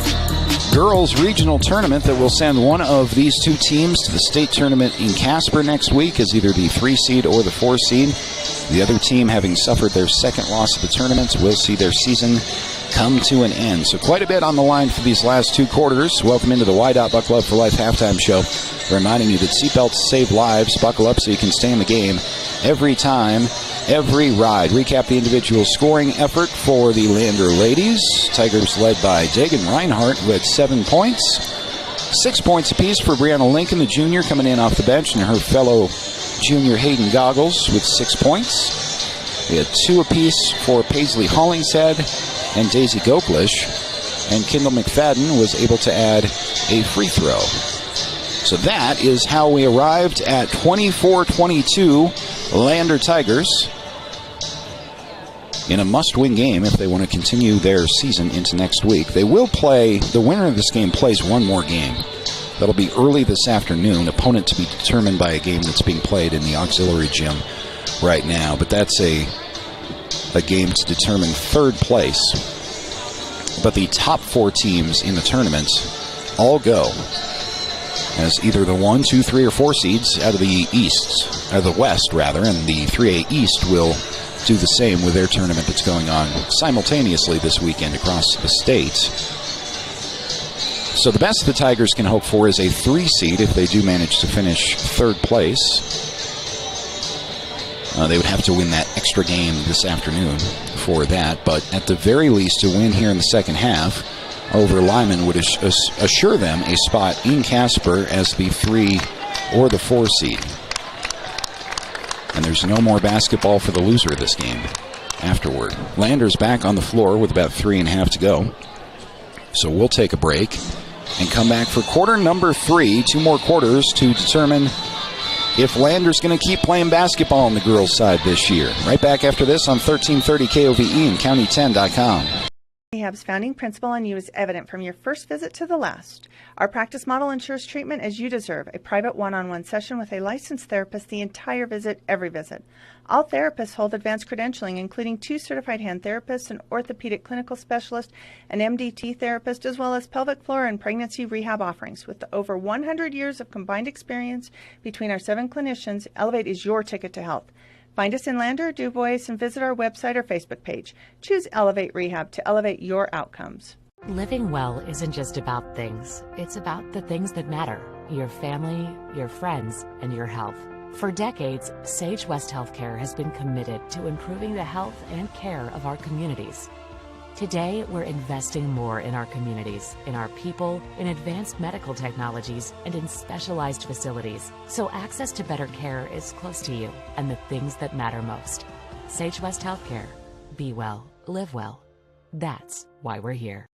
S2: girls regional tournament that will send one of these two teams to the state tournament in Casper next week as either the 3 seed or the 4 seed. The other team, having suffered their second loss of the tournament, will see their season come to an end. So quite a bit on the line for these last 2 quarters. Welcome into the Y.Dot Buckle Up for Life halftime show. Reminding you that seatbelts save lives. Buckle up so you can stay in the game every time, every ride. Recap the individual scoring effort for the Lander ladies. Tigers led by Dagan Reinhardt, who had 7 points. 6 points apiece for Brianna Lincoln, the junior, coming in off the bench, and her fellow junior Hayden Goggles with 6 points. We had 2 apiece for Paisley Hollingshead and Daisy Goklish, and Kendall McFadden was able to add a free throw. So that is how we arrived at 24-22 Lander Tigers in a must-win game if they want to continue their season into next week. They will play, the winner of this game plays one more game. That'll be early this afternoon, opponent to be determined by a game that's being played in the auxiliary gym right now. But that's a game to determine third place. But the top 4 teams in the tournament all go as either the 1, 2, 3, or 4 seeds out of the East, or the West rather, and the 3A East will do the same with their tournament that's going on simultaneously this weekend across the state. So the best the Tigers can hope for is a 3 seed if they do manage to finish third place. They would have to win that extra game this afternoon for that, but at the very least to win here in the second half over Lyman would assure them a spot in Casper as the 3 or the 4 seed. And there's no more basketball for the loser of this game afterward. Lander's back on the floor with about 3.5 to go. So we'll take a break and come back for quarter number 3. 2 more quarters to determine if Lander's going to keep playing basketball on the girls' side this year. Right back after this on 1330 KOVE and County10.com.
S11: Rehab's founding principle on you is evident from your first visit to the last. Our practice model ensures treatment as you deserve, a private one-on-one session with a licensed therapist the entire visit, every visit. All therapists hold advanced credentialing, including 2 certified hand therapists, an orthopedic clinical specialist, an MDT therapist, as well as pelvic floor and pregnancy rehab offerings. With over 100 years of combined experience between our 7 clinicians, Elevate is your ticket to health. Find us in Lander or DuBois and visit our website or Facebook page. Choose Elevate Rehab to elevate your outcomes.
S12: Living well isn't just about things. It's about the things that matter. Your family, your friends, and your health. For decades, Sage West Healthcare has been committed to improving the health and care of our communities. Today, we're investing more in our communities, in our people, in advanced medical technologies, and in specialized facilities, so access to better care is close to you and the things that matter most. Sage West Healthcare. Be well, live well. That's why we're here.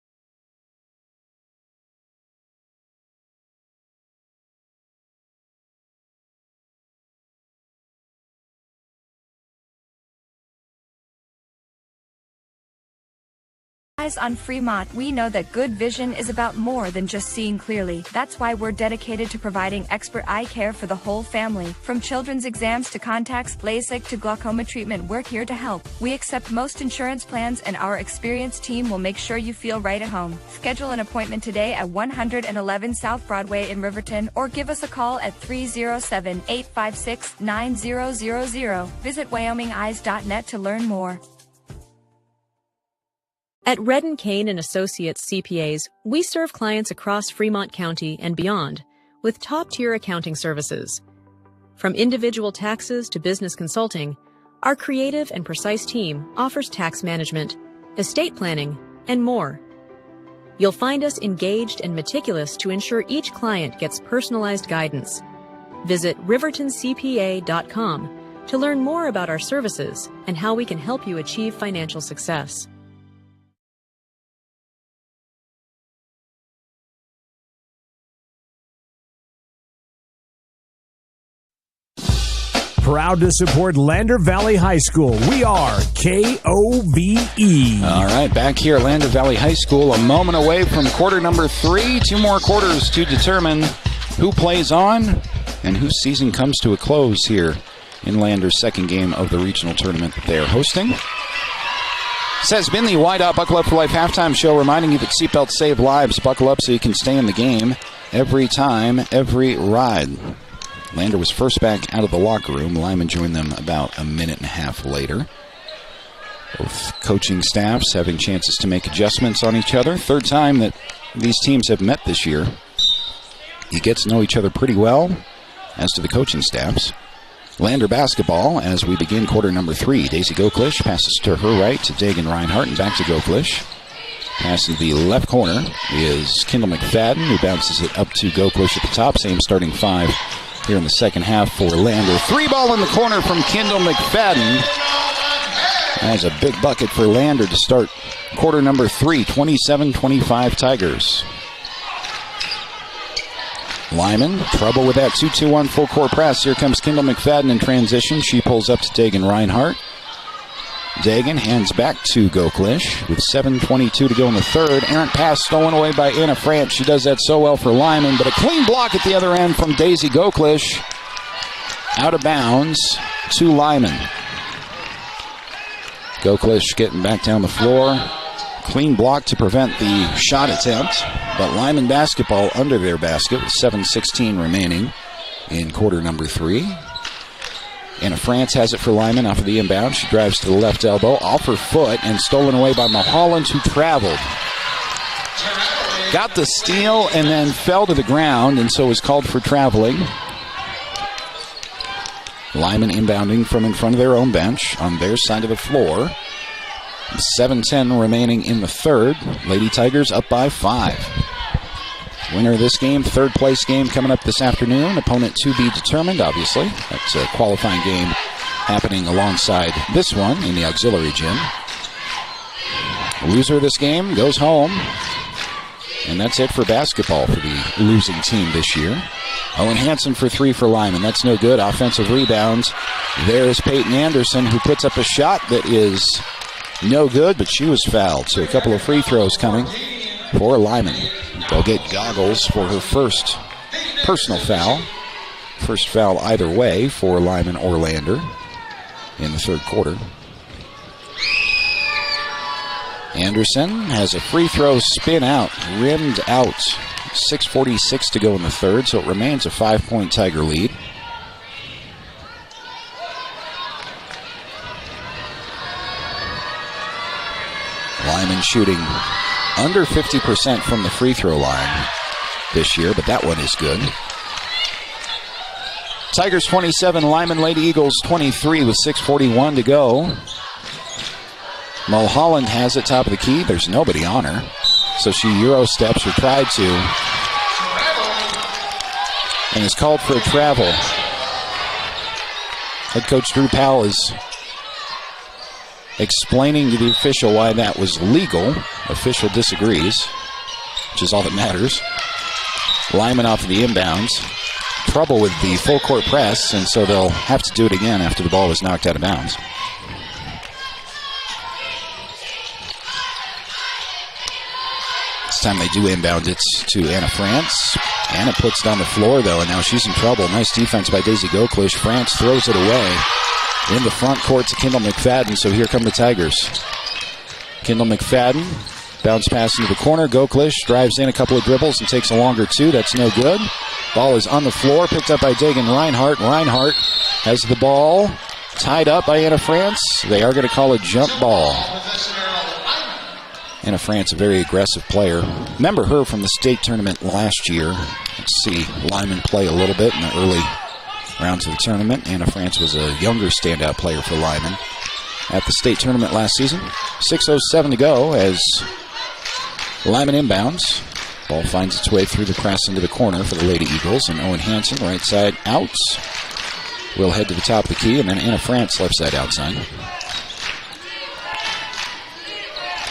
S13: On Fremont, we know that good vision is about more than just seeing clearly. That's why we're dedicated to providing expert eye care for the whole family. From children's exams to contacts, LASIK to glaucoma treatment, we're here to help. We accept most insurance plans, and our experienced team will make sure you feel right at home. Schedule an appointment today at 111 South Broadway in Riverton, or give us a call at 307-856-9000. Visit WyomingEyes.net to learn more.
S14: At Redden Kane & Associates CPAs, we serve clients across Fremont County and beyond with top-tier accounting services. From individual taxes to business consulting, our creative and precise team offers tax management, estate planning, and more. You'll find us engaged and meticulous to ensure each client gets personalized guidance. Visit rivertoncpa.com to learn more about our services and how we can help you achieve financial success.
S1: Proud to support Lander Valley High School. We are KOVE.
S2: All right, back here at Lander Valley High School, a moment away from quarter number 3. 2 more quarters to determine who plays on and whose season comes to a close here in Lander's second game of the regional tournament that they are hosting. This has been the Wide Out Buckle Up for Life halftime show, reminding you that seatbelts save lives. Buckle up so you can stay in the game every time, every ride. Lander was first back out of the locker room. Lyman joined them about a minute and a half later. Both coaching staffs having chances to make adjustments on each other. Third time that these teams have met this year. You get to know each other pretty well, as do the coaching staffs. Lander basketball as we begin quarter number 3. Daisy Goklish passes to her right to Dagan Reinhardt and back to Goklish. Pass in the left corner is Kendall McFadden, who bounces it up to Goklish at the top. Same starting 5 here in the second half for Lander. 3 ball in the corner from Kendall McFadden. That's a big bucket for Lander to start quarter number 3, 27-25 Tigers. Lyman, trouble with that 2-2-1 full court press. Here comes Kendall McFadden in transition. She pulls up to Dagan Reinhardt. Dagan hands back to Goklish with 7:22 to go in the third. Errant pass stolen away by Anna France. She does that so well for Lyman, but a clean block at the other end from Daisy Goklish. Out of bounds to Lyman. Goklish getting back down the floor. Clean block to prevent the shot attempt, but Lyman basketball under their basket with 7:16 remaining in quarter number 3. Anna France has it for Lyman off of the inbound. She drives to the left elbow, off her foot, and stolen away by Mulholland, who traveled. Got the steal and then fell to the ground, and so was called for traveling. Lyman inbounding from in front of their own bench on their side of the floor. 7:10 remaining in the third. Lady Tigers up by 5. Winner of this game, third place game coming up this afternoon. Opponent to be determined, obviously. That's a qualifying game happening alongside this one in the auxiliary gym. Loser of this game goes home. And that's it for basketball for the losing team this year. Owen Hansen for 3 for Lyman. That's no good. Offensive rebounds. There's Peyton Anderson, who puts up a shot that is no good, but she was fouled. So a couple of free throws coming for Lyman. They'll get goggles for her first personal foul. First foul either way for Lyman or Lander in the third quarter. Anderson has a free throw spin out, rimmed out. 6:46 to go in the third, so it remains a 5-point Tiger lead. Lyman shooting under 50% from the free throw line this year, but that one is good. Tigers 27, Lyman Lady Eagles 23 with 6:41 to go. Mulholland has it top of the key. There's nobody on her, so she Euro steps or tried to, and is called for a travel. Head coach Drew Powell is explaining to the official why that was legal. Official disagrees, which is all that matters. Lyman off of the inbounds. Trouble with the full court press, and so they'll have to do it again after the ball was knocked out of bounds. This time they do inbound it to Anna France. Anna puts it on the floor, though, and now she's in trouble. Nice defense by Daisy Goklish. France throws it away in the front court to Kendall McFadden, so here come the Tigers. Kendall McFadden, bounce pass into the corner. Goklish drives in a couple of dribbles and takes a longer 2. That's no good. Ball is on the floor, picked up by Dagan Reinhardt. Reinhardt has the ball tied up by Anna France. They are going to call a jump ball. Anna France, a very aggressive player. Remember her from the state tournament last year. Let's see Lyman play a little bit in the early rounds of the tournament. Anna France was a younger standout player for Lyman at the state tournament last season. 6:07 to go as Lyman inbounds. Ball finds its way through the press into the corner for the Lady Eagles, and Owen Hansen, right side out, will head to the top of the key, and then Anna France, left side outside.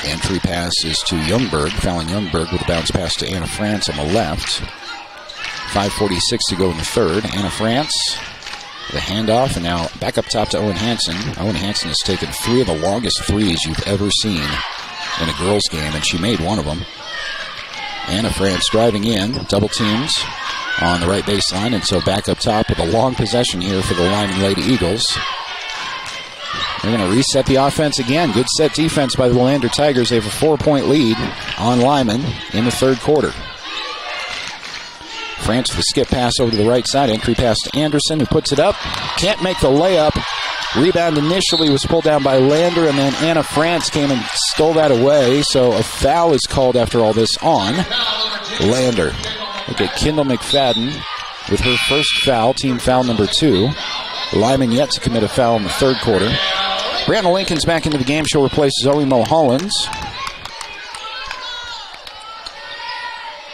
S2: Entry pass is to Youngberg, fouling Youngberg with a bounce pass to Anna France on the left. 5:46 to go in the third. Anna France, the handoff, and now back up top to Owen Hansen. Owen Hansen has taken 3 of the longest threes you've ever seen in a girls' game, and she made one of them. Anna France driving in, double teams on the right baseline, and so back up top with a long possession here for the Lyman Lady Eagles. They're going to reset the offense again. Good set defense by the Lander Tigers. They have a 4-point lead on Lyman in the third quarter. France with a skip pass over to the right side. Entry pass to Anderson, who puts it up. Can't make the layup. Rebound initially was pulled down by Lander, and then Anna France came and stole that away. So a foul is called after all this on Lander. Look at Kendall McFadden with her first foul, team foul number 2. Lyman yet to commit a foul in the third quarter. Brianna Lincoln's back into the game. She'll replace Zoe Mulholland.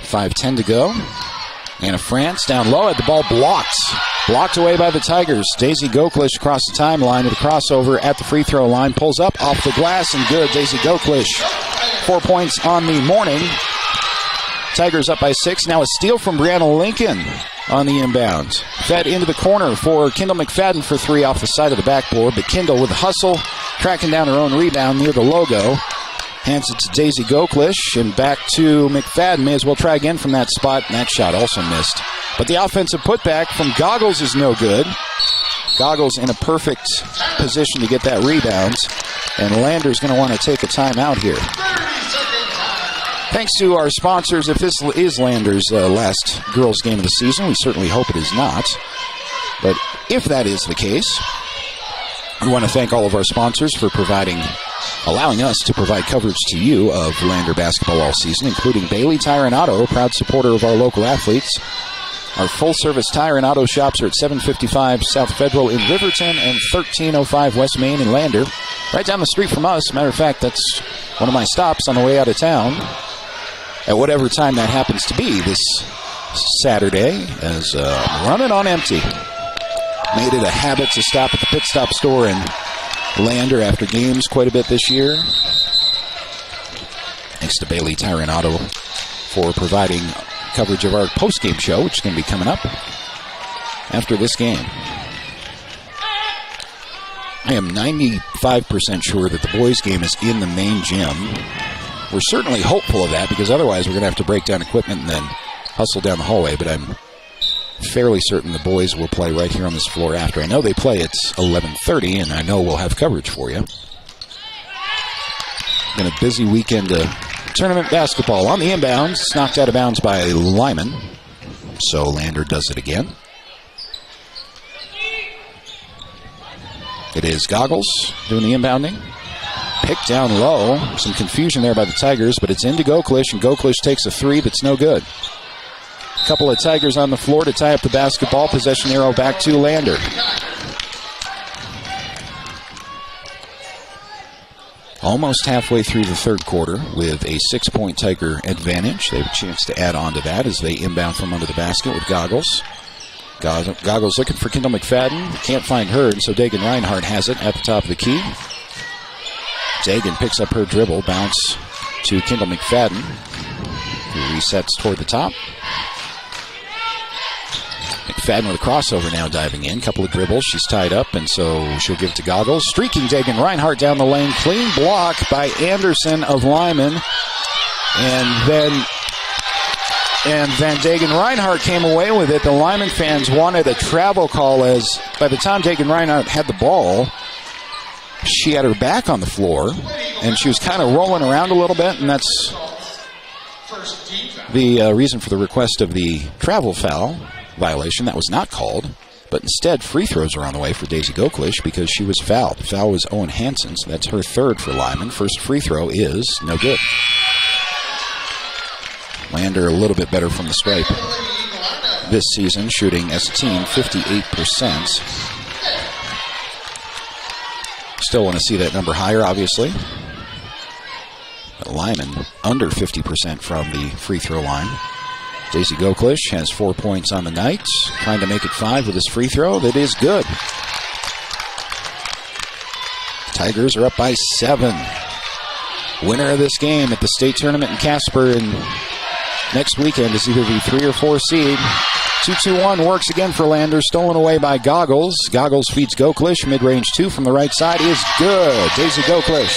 S2: 5:10 to go. Anna France down low, had the ball blocked. Blocked away by the Tigers. Daisy Goklish across the timeline with a crossover at the free throw line. Pulls up off the glass and good. Daisy Goklish, 4 points on the morning. Tigers up by 6. Now a steal from Brianna Lincoln on the inbound. Fed into the corner for Kendall McFadden for 3 off the side of the backboard. But Kendall with a hustle, tracking down her own rebound near the logo. Hands it to Daisy Goklish and back to McFadden. May as well try again from that spot. That shot also missed. But the offensive putback from Goggles is no good. Goggles in a perfect position to get that rebound. And Lander's going to want to take a timeout here. Thanks to our sponsors. If this is Lander's last girls' game of the season, we certainly hope it is not. But if that is the case, we want to thank all of our sponsors for allowing us to provide coverage to you of Lander basketball all season, including Bailey Tire and Auto, a proud supporter of our local athletes. Our full-service tire and auto shops are at 755 South Federal in Riverton and 1305 West Main in Lander. Right down the street from us. Matter of fact, that's one of my stops on the way out of town. At whatever time that happens to be this Saturday, as I'm running on empty. Made it a habit to stop at the Pit Stop store in Lander after games quite a bit this year. Thanks to Bailey Tire and Auto for providing coverage of our post-game show, which is going to be coming up after this game. I am 95% sure that the boys' game is in the main gym. We're certainly hopeful of that, because otherwise we're going to have to break down equipment and then hustle down the hallway, but I'm fairly certain the boys will play right here on this floor after. I know they play at 11:30, and I know we'll have coverage for you. Been a busy weekend of tournament basketball. On the inbounds, it's knocked out of bounds by Lyman. So Lander does it again. It is Goggles doing the inbounding. Picked down low. Some confusion there by the Tigers, but it's into Goklish, and Goklish takes a 3 that's no good. A couple of Tigers on the floor to tie up the basketball. Possession arrow back to Lander. Almost halfway through the third quarter with a 6-point Tiger advantage. They have a chance to add on to that as they inbound from under the basket with Goggles. Goggles looking for Kendall McFadden. Can't find her, and so Dagan Reinhardt has it at the top of the key. Dagan picks up her dribble. Bounce to Kendall McFadden, who resets toward the top. McFadden with a crossover now diving in. Couple of dribbles. She's tied up, and so she'll give it to Goggles. Streaking Dagan Reinhardt down the lane. Clean block by Anderson of Lyman. And then Dagan Reinhardt came away with it. The Lyman fans wanted a travel call, as by the time Dagan Reinhardt had the ball, she had her back on the floor, and she was kind of rolling around a little bit, and that's the reason for the request of the travel foul violation. That was not called, but instead free throws are on the way for Daisy Goklish because she was fouled. The foul was Owen Hansen, so that's her third for Lyman. First free throw is no good. Lander a little bit better from the stripe this season, shooting as a team 58%. Still want to see that number higher, obviously. But Lyman under 50% from the free throw line. Daisy Goklish has 4 points on the night, trying to make it 5 with his free throw. That is good. Tigers are up by 7. Winner of this game at the state tournament in Casper and next weekend is either the 3 or 4 seed. 2-2-1 works again for Lander, stolen away by Goggles. Goggles feeds Goklish. Mid-range 2 from the right side is good. Daisy Goklish.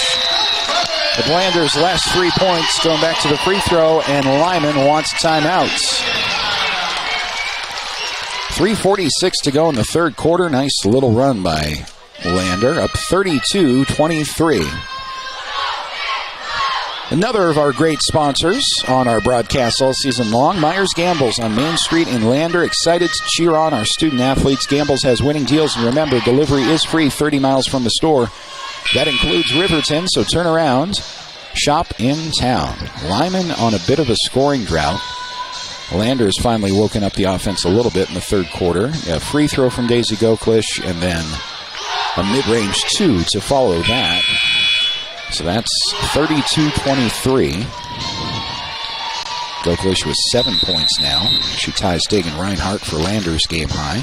S2: With Lander's last 3 points going back to the free throw, and Lyman wants timeouts. 3:46 to go in the third quarter. Nice little run by Lander up 32-23. Another of our great sponsors on our broadcast all season long, Myers Gambles on Main Street in Lander. Excited to cheer on our student athletes. Gambles has winning deals, and remember, delivery is free 30 miles from the store. That includes Riverton, so turn around. Shop in town. Lyman on a bit of a scoring drought. Lander has finally woken up the offense a little bit in the third quarter. A free throw from Daisy Goklish, and then a mid-range two to follow that. So that's 32-23. Goklish with 7 points now. She ties Dagan Reinhardt for Lander's game high,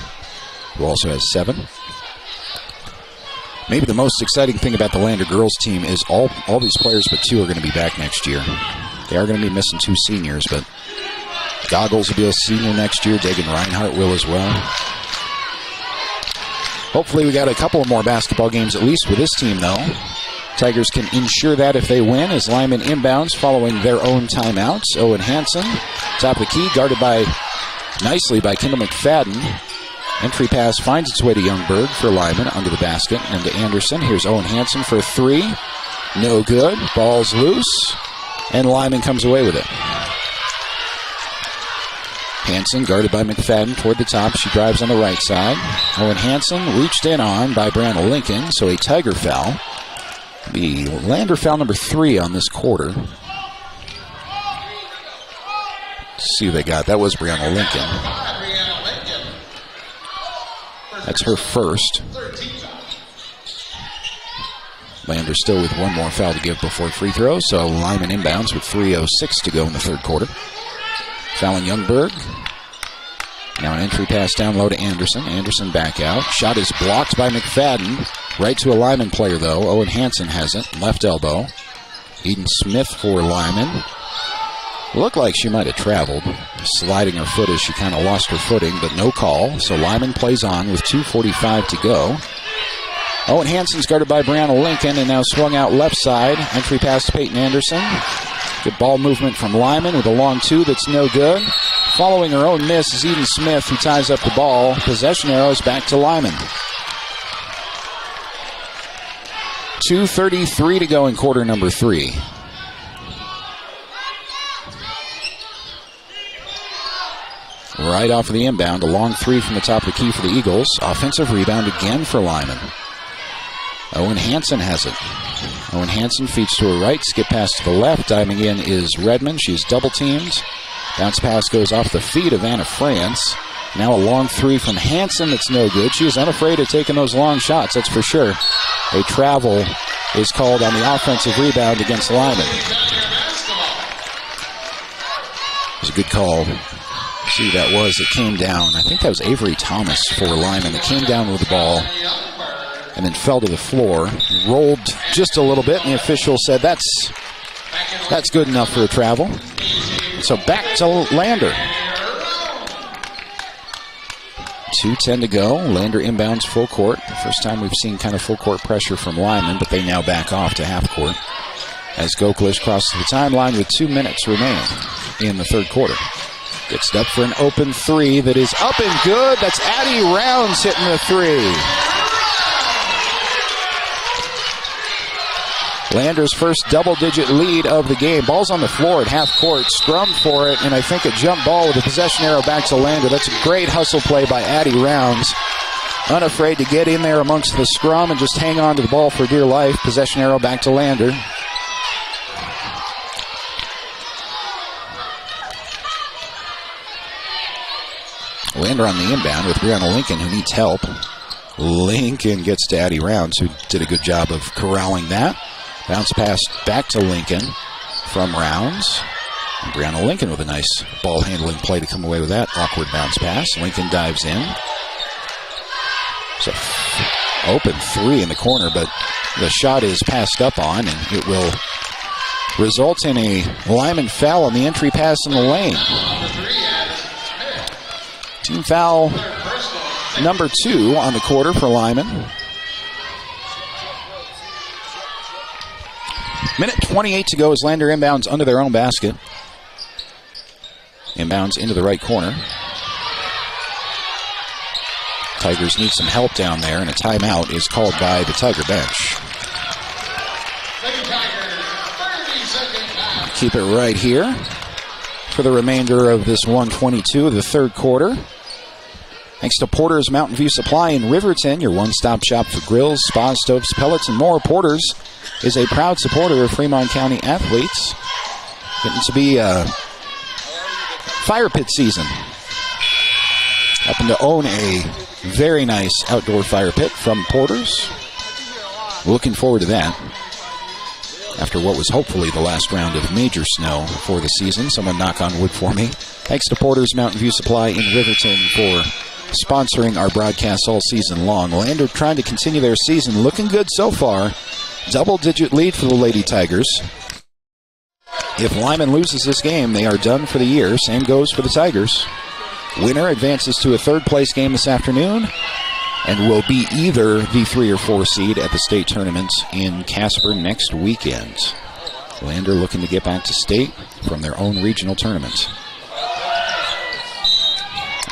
S2: who also has 7. Maybe the most exciting thing about the Lander girls team is all these players but 2 are going to be back next year. They are going to be missing 2 seniors, but Goggles will be a senior next year. Dagan Reinhardt will as well. Hopefully we got a couple more basketball games at least with this team, though. Tigers can ensure that if they win as Lyman inbounds following their own timeouts. Owen Hansen, top of the key, guarded nicely by Kendall McFadden. Entry pass finds its way to Youngberg for Lyman under the basket and to Anderson. Here's Owen Hansen for 3. No good. Ball's loose. And Lyman comes away with it. Hansen guarded by McFadden toward the top. She drives on the right side. Owen Hansen reached in on by Brianna Lincoln, so a Tiger foul. The Lander foul number 3 on this quarter. Let's see who they got. That was Brianna Lincoln. That's her first. Lander still with one more foul to give before free throw, so Lyman inbounds with 3:06 to go in the third quarter. Fallon Youngberg. Now an entry pass down low to Anderson. Anderson back out. Shot is blocked by McFadden. Right to a Lyman player, though. Owen Hansen has it. Left elbow. Eden Smith for Lyman. Looked like she might have traveled. Sliding her foot as she kind of lost her footing, but no call. So Lyman plays on with 2:45 to go. Owen Hansen's guarded by Brianna Lincoln and now swung out left side. Entry pass to Peyton Anderson. Good ball movement from Lyman with a long 2 that's no good. Following her own miss is Eden Smith, who ties up the ball. Possession arrows back to Lyman. 2:33 to go in quarter number 3. Right off of the inbound, a long 3 from the top of the key for the Eagles. Offensive rebound again for Lyman. Owen Hansen has it. Owen Hansen feeds to her right, skip pass to the left. Diving in is Redmond. She's double teamed. Bounce pass goes off the feet of Anna France. Now a long 3 from Hansen that's no good. She is unafraid of taking those long shots, that's for sure. A travel is called on the offensive rebound against Lyman. It was a good call. See who that was that came down. I think that was Avery Thomas for Lyman that came down with the ball and then fell to the floor, rolled just a little bit, and the official said that's good enough for a travel. So back to Lander. 2:10 to go. Lander inbounds full court. First time we've seen kind of full court pressure from Lyman, but they now back off to half court as Goklish crosses the timeline with 2 minutes remaining in the third quarter. Gets up for an open 3 that is up and good. That's Addie Rounds hitting the 3. Lander's first double-digit lead of the game. Ball's on the floor at half court. Scrum for it, and I think a jump ball with a possession arrow back to Lander. That's a great hustle play by Addie Rounds. Unafraid to get in there amongst the scrum and just hang on to the ball for dear life. Possession arrow back to Lander. Lander on the inbound with Brianna Lincoln, who needs help. Lincoln gets to Addie Rounds, who did a good job of corralling that. Bounce pass back to Lincoln from Rounds. And Brianna Lincoln with a nice ball handling play to come away with that awkward bounce pass. Lincoln dives in. It's an open 3 in the corner, but the shot is passed up on, and it will result in a Lyman foul on the entry pass in the lane. Team foul number 2 on the quarter for Lyman. Minute 28 to go as Lander inbounds under their own basket. Inbounds into the right corner. Tigers need some help down there, and a timeout is called by the Tiger bench. Keep it right here for the remainder of this 1:22 of the third quarter. Thanks to Porter's Mountain View Supply in Riverton, your one-stop shop for grills, spas, stoves, pellets, and more. Porter's is a proud supporter of Fremont County athletes. Getting to be fire pit season. Happen to own a very nice outdoor fire pit from Porter's. Looking forward to that. After what was hopefully the last round of major snow for the season. Someone knock on wood for me. Thanks to Porter's Mountain View Supply in Riverton for sponsoring our broadcasts all season long. Lander trying to continue their season. Looking good so far. Double-digit lead for the Lady Tigers. If Lyman loses this game, they are done for the year. Same goes for the Tigers. Winner advances to a third-place game this afternoon and will be either the 3 or 4 seed at the state tournament in Casper next weekend. Lander looking to get back to state from their own regional tournament.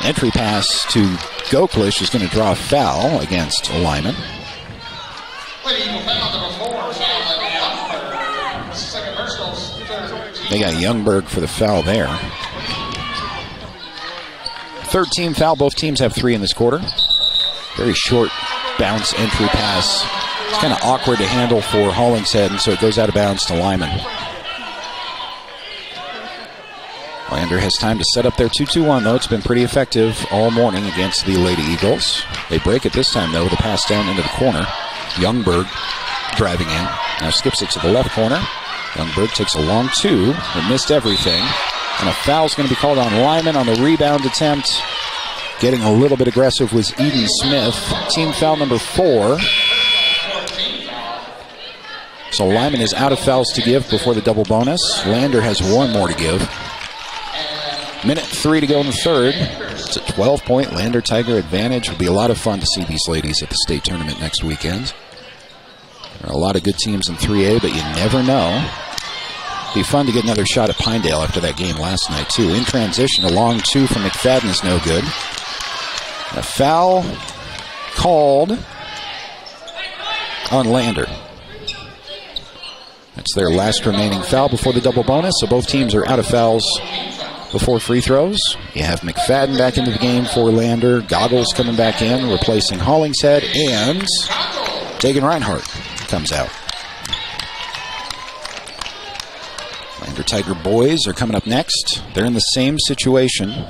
S2: Entry pass to Goklish is going to draw a foul against Lyman. They got Youngberg for the foul there. Third team foul. Both teams have 3 in this quarter. Very short bounce entry pass. It's kind of awkward to handle for Hollingshead, and so it goes out of bounds to Lyman. Lander has time to set up their 2-2-1, though. It's been pretty effective all morning against the Lady Eagles. They break it this time, though, with a pass down into the corner. Youngberg driving in. Now skips it to the left corner. Youngberg takes a long 2. They missed everything. And a foul's going to be called on Lyman on the rebound attempt. Getting a little bit aggressive was Eden Smith. Team foul number 4. So Lyman is out of fouls to give before the double bonus. Lander has 1 more to give. Minute 3 to go in the third. It's a 12-point Lander Tiger advantage. It'll be a lot of fun to see these ladies at the state tournament next weekend. There are a lot of good teams in 3A, but you never know. Be fun to get another shot at Pinedale after that game last night, too. In transition, a long 2 from McFadden is no good. A foul called on Lander. That's their last remaining foul before the double bonus, so both teams are out of fouls before free throws. You have McFadden back into the game for Lander. Goggles coming back in, replacing Hollingshead, and Dagan Reinhardt comes out. Lander Tiger boys are coming up next. They're in the same situation.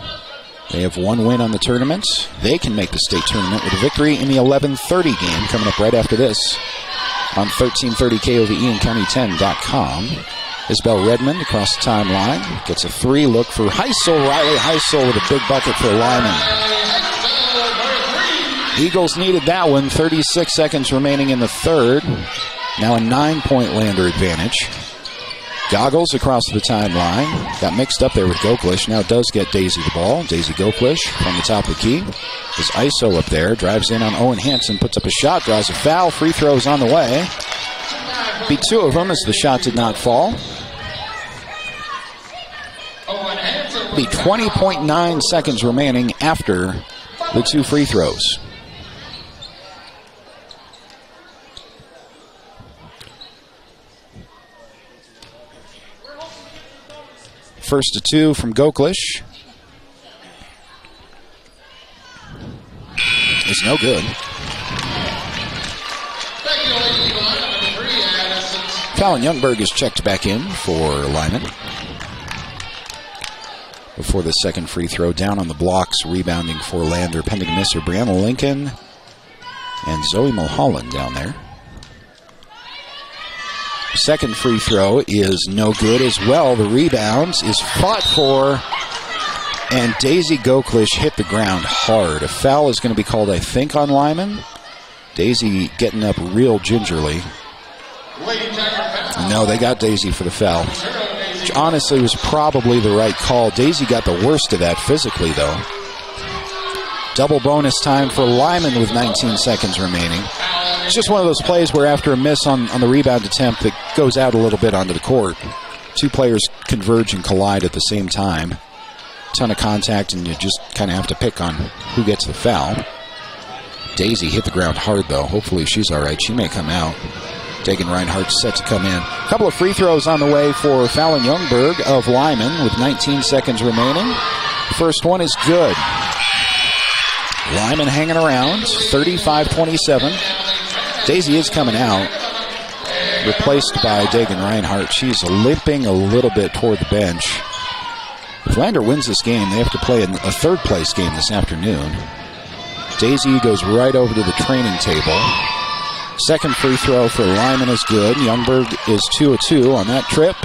S2: They have 1 win on the tournament. They can make the state tournament with a victory in the 11:30 game coming up right after this on 1330 KOVE and County10.com. Isabel Redmond across the timeline. Gets a 3 look for Heisel. Riley Heisel with a big bucket for Lyman. Eagles needed that one. 36 seconds remaining in the third. Now a 9-point Lander advantage. Goggles across the timeline. Got mixed up there with Goklish. Now does get Daisy the ball. Daisy Goklish from the top of the key. There's ISO up there. Drives in on Owen Hansen. Puts up a shot. Draws a foul. Free throws on the way. Be 2 of them as the shot did not fall. Be 20.9 seconds remaining after the 2 free throws. First to 2 from Goklish. It's no good. Fallon Youngberg is checked back in for Lyman. Before the second free throw, down on the blocks, rebounding for Lander. Pending miss are Brianna Lincoln and Zoe Mulholland down there. Second free throw is no good as well. The rebound is fought for, and Daisy Goklish hit the ground hard. A foul is going to be called, I think, on Lyman. Daisy getting up real gingerly. No, they got Daisy for the foul, which honestly was probably the right call. Daisy got the worst of that physically, though. Double bonus time for Lyman with 19 seconds remaining. It's just one of those plays where after a miss on the rebound attempt that goes out a little bit onto the court, 2 players converge and collide at the same time. Ton of contact, and you just kind of have to pick on who gets the foul. Daisy hit the ground hard, though. Hopefully she's all right. She may come out. Dagan Reinhardt set to come in. A couple of free throws on the way for Fallon Youngberg of Lyman with 19 seconds remaining. First one is good. Lyman hanging around, 35-27. Daisy is coming out, replaced by Dagan Reinhardt. She's limping a little bit toward the bench. If Lander wins this game, they have to play a third-place game this afternoon. Daisy goes right over to the training table. Second free throw for Lyman is good. Youngberg is 2 of 2 on that trip.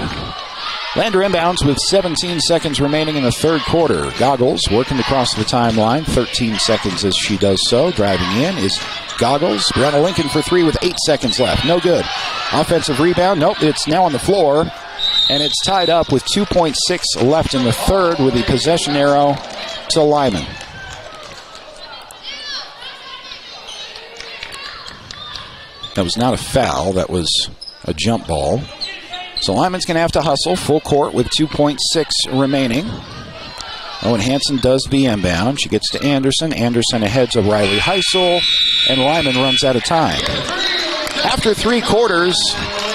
S2: Lander inbounds with 17 seconds remaining in the third quarter. Goggles working to cross the timeline. 13 seconds as she does so. Driving in is Goggles. Brianna Lincoln for 3 with 8 seconds left. No good. Offensive rebound. Nope, it's now on the floor. And it's tied up with 2.6 left in the third with the possession arrow to Lyman. That was not a foul. That was a jump ball. So Lyman's going to have to hustle full court with 2.6 remaining. Owen Hansen does the inbound. She gets to Anderson. Anderson ahead to Riley Heisel. And Lyman runs out of time. After 3 quarters,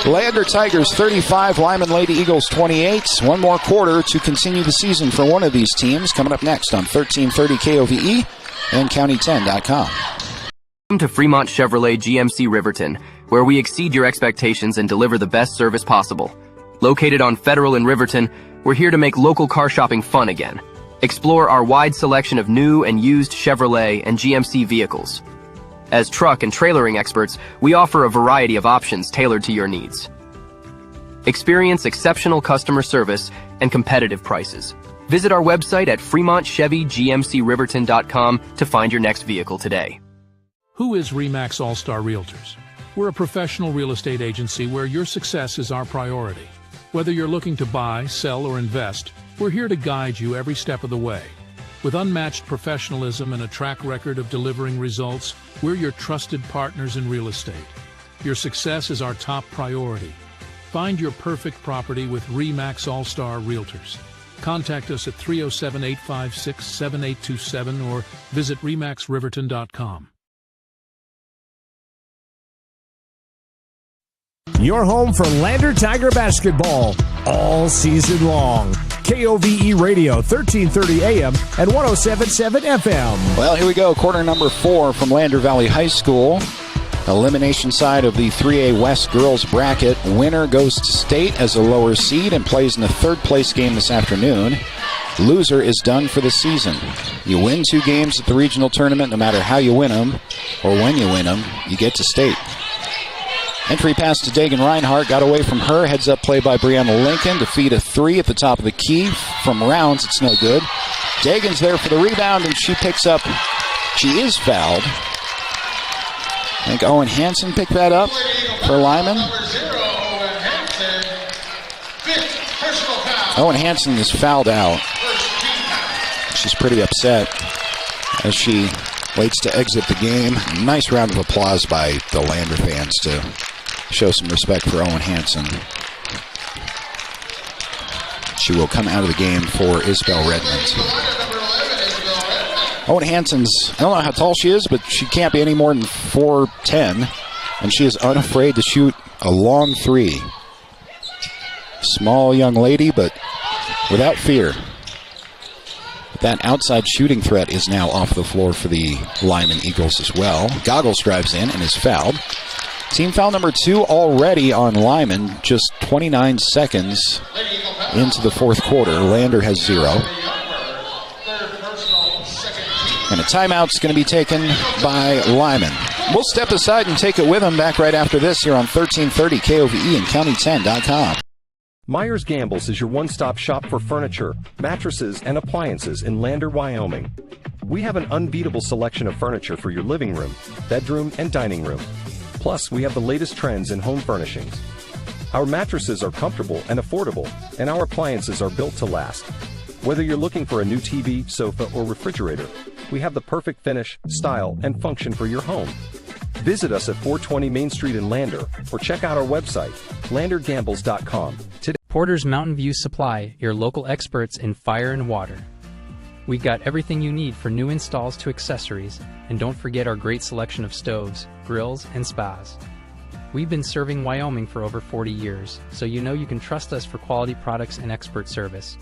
S2: Lander Tigers 35, Lyman Lady Eagles 28. One more quarter to continue the season for one of these teams. Coming up next on 1330 KOVE and County10.com.
S15: Welcome to Fremont Chevrolet GMC Riverton, where we exceed your expectations and deliver the best service possible. Located on Federal in Riverton, we're here to make local car shopping fun again. Explore our wide selection of new and used Chevrolet and GMC vehicles. As truck and trailering experts, we offer a variety of options tailored to your needs. Experience exceptional customer service and competitive prices. Visit our website at FremontChevyGMCRiverton.com to find your next vehicle today.
S16: Who is RE/MAX All-Star Realtors? We're a professional real estate agency where your success is our priority. Whether you're looking to buy, sell, or invest, we're here to guide you every step of the way. With unmatched professionalism and a track record of delivering results, we're your trusted partners in real estate. Your success is our top priority. Find your perfect property with RE/MAX All-Star Realtors. Contact us at 307-856-7827 or visit RE/MAXRiverton.com.
S1: Your home for Lander Tiger basketball all season long. KOVE Radio, 1330 AM and 107.7 FM.
S2: Well, here we go. Quarter number 4 from Lander Valley High School. Elimination side of the 3A West girls bracket. Winner goes to state as a lower seed and plays in the third place game this afternoon. Loser is done for the season. You win 2 games at the regional tournament, no matter how you win them or when you win them, you get to state. Entry pass to Dagan Reinhardt, got away from her. Heads up play by Brianna Lincoln to feed a 3 at the top of the key. From Rounds, it's no good. Dagan's there for the rebound, and she picks up. She is fouled. I think Owen Hansen picked that up for Lyman. Owen Hansen is fouled out. She's pretty upset as she waits to exit the game. Nice round of applause by the Lander fans to show some respect for Owen Hansen. She will come out of the game for Isabel Redmond. Owen Hansen's, I don't know how tall she is, but she can't be any more than 4'10", and she is unafraid to shoot a long 3. Small young lady, but without fear. That outside shooting threat is now off the floor for the Lyman Eagles as well. Goggles drives in and is fouled. Team foul number 2 already on Lyman, just 29 seconds into the fourth quarter. Lander has 0. And a timeout's going to be taken by Lyman. We'll step aside and take it with him back right after this here on 1330 KOVE and County10.com.
S17: Myers Gambles is your one-stop shop for furniture, mattresses, and appliances in Lander, Wyoming. We have an unbeatable selection of furniture for your living room, bedroom, and dining room. Plus, we have the latest trends in home furnishings. Our mattresses are comfortable and affordable, and our appliances are built to last. Whether you're looking for a new TV, sofa, or refrigerator, we have the perfect finish, style, and function for your home. Visit us at 420 Main Street in Lander, or check out our website, landergambles.com.
S7: Porter's Mountain View Supply, your local experts in fire and water. We got everything you need for new installs to accessories, and don't forget our great selection of stoves, grills, and spas. We've been serving Wyoming for over 40 years, so you know you can trust us for quality products and expert service.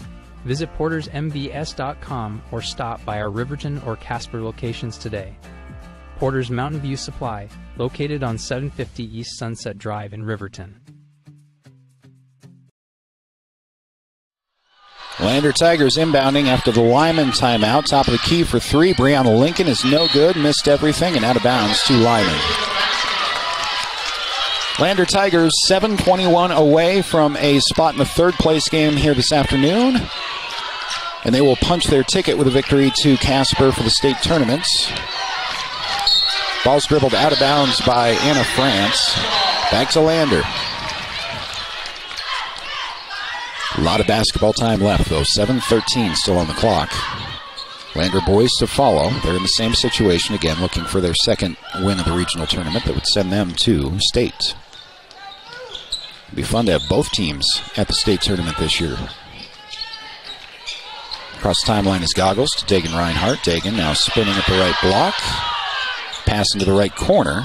S7: Visit portersmbs.com or stop by our Riverton or Casper locations today. Porter's Mountain View Supply, located on 750 East Sunset Drive in Riverton.
S2: Lander Tigers inbounding after the Lyman timeout. Top of the key for three. Brianna Lincoln is no good. Missed everything and out of bounds to Lyman. Lander Tigers 7:21 away from a spot in the third place game here this afternoon. And they will punch their ticket with a victory to Casper for the state tournaments. Ball's dribbled out of bounds by Anna France. Back to Lander. A lot of basketball time left, though. 7:13 still on the clock. Lander boys to follow. They're in the same situation again, looking for their second win of the regional tournament that would send them to state. It'd be fun to have both teams at the state tournament this year. Across the timeline is Goggles to Dagan Reinhardt. Dagan now spinning at the right block. Pass into the right corner.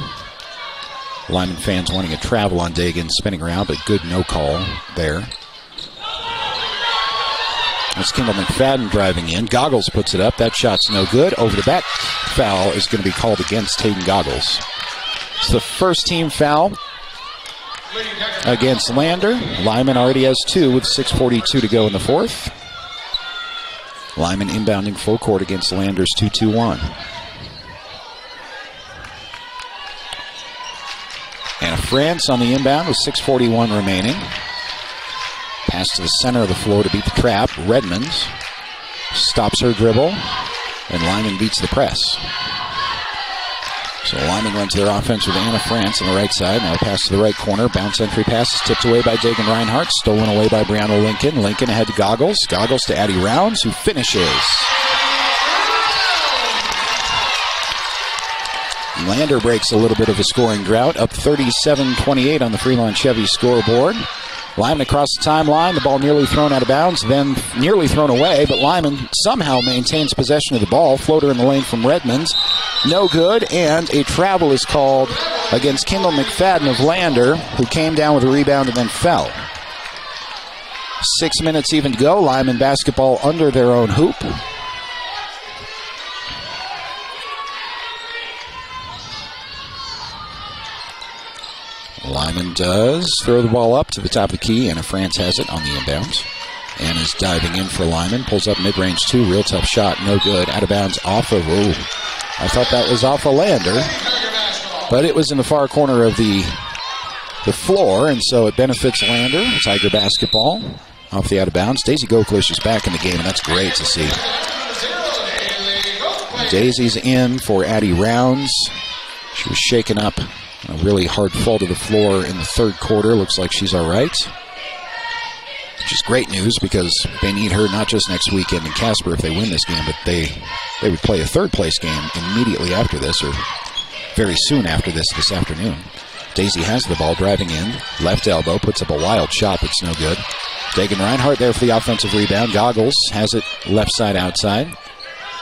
S2: Lyman fans wanting a travel on Dagan, spinning around, but good no call there. It's Kendall McFadden driving in. Goggles puts it up. That shot's no good. Over the back foul is going to be called against Hayden Goggles. It's the first team foul against Lander. Lyman already has two with 6:42 to go in the fourth. Lyman inbounding full court against Lander's 2-2-1. Anna France on the inbound with 6:41 remaining. Pass to the center of the floor to beat the trap. Redmonds stops her dribble, and Lyman beats the press. So Lyman runs their offense with Anna France on the right side. Now a pass to the right corner. Bounce entry pass is tipped away by Dagan Reinhardt. Stolen away by Brianna Lincoln. Lincoln ahead to Goggles. Goggles to Addie Rounds, who finishes. Lander breaks a little bit of a scoring drought. Up 37-28 on the Fremont Chevy scoreboard. Lyman across the timeline. The ball nearly thrown out of bounds, then nearly thrown away, but Lyman somehow maintains possession of the ball. Floater in the lane from Redmonds. No good, and a travel is called against Kendall McFadden of Lander, who came down with a rebound and then fell. 6 minutes even to go. Lyman basketball under their own hoop. Lyman does throw the ball up to the top of the key. Anna France has it on the inbounds. Anna's diving in for Lyman. Pulls up mid-range two. Real tough shot. No good. Out of bounds off of... Ooh. I thought that was off of Lander. But it was in the far corner of the floor, and so it benefits Lander. Tiger basketball off the out of bounds. Daisy Goklish is back in the game, and that's great to see. Daisy's in for Addie Rounds. She was shaken up. A really hard fall to the floor in the third quarter. Looks like she's all right. Which is great news because they need her not just next weekend in Casper if they win this game, but they would play a third place game immediately after this, or very soon after this afternoon. Daisy has the ball driving in. Left elbow, puts up a wild shot that's no good. Dagan Reinhardt there for the offensive rebound. Goggles has it left side outside.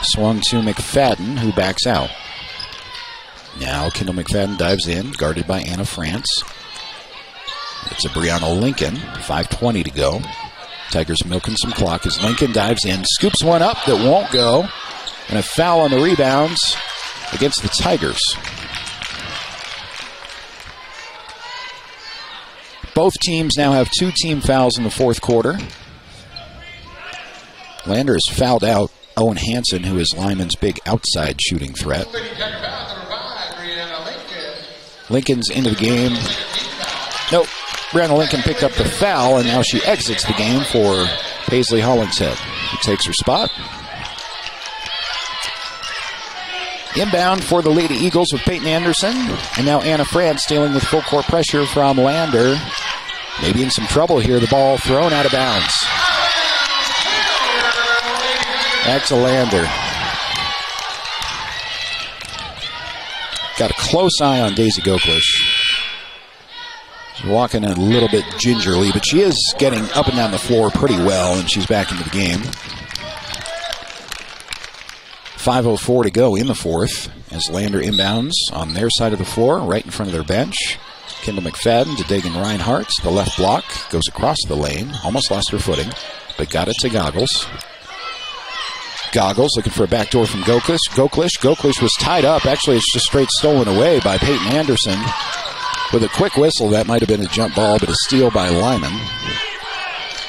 S2: Swung to McFadden, who backs out. Now Kendall McFadden dives in, guarded by Anna France. It's a Brianna Lincoln, 5:20 to go. Tigers milking some clock as Lincoln dives in, scoops one up that won't go, and a foul on the rebounds against the Tigers. Both teams now have two team fouls in the fourth quarter. Lander has fouled out Owen Hansen, who is Lyman's big outside shooting threat. Lincoln's into the game. Nope. Brianna Lincoln picked up the foul, and now she exits the game for Paisley Hollingshead, who takes her spot. Inbound for the Lady Eagles with Peyton Anderson. And now Anna France dealing with full court pressure from Lander. Maybe in some trouble here. The ball thrown out of bounds. Back to Lander. Got a close eye on Daisy Goklish. She's walking a little bit gingerly, but she is getting up and down the floor pretty well, and she's back into the game. 5:04 to go in the fourth as Lander inbounds on their side of the floor, right in front of their bench. Kendall McFadden to Dagan Reinhardt. The left block goes across the lane. Almost lost her footing, but got it to Goggles. Goggles looking for a backdoor from Goklish. Goklish was tied up. Actually, it's just straight stolen away by Peyton Anderson. With a quick whistle, that might have been a jump ball, but a steal by Lyman.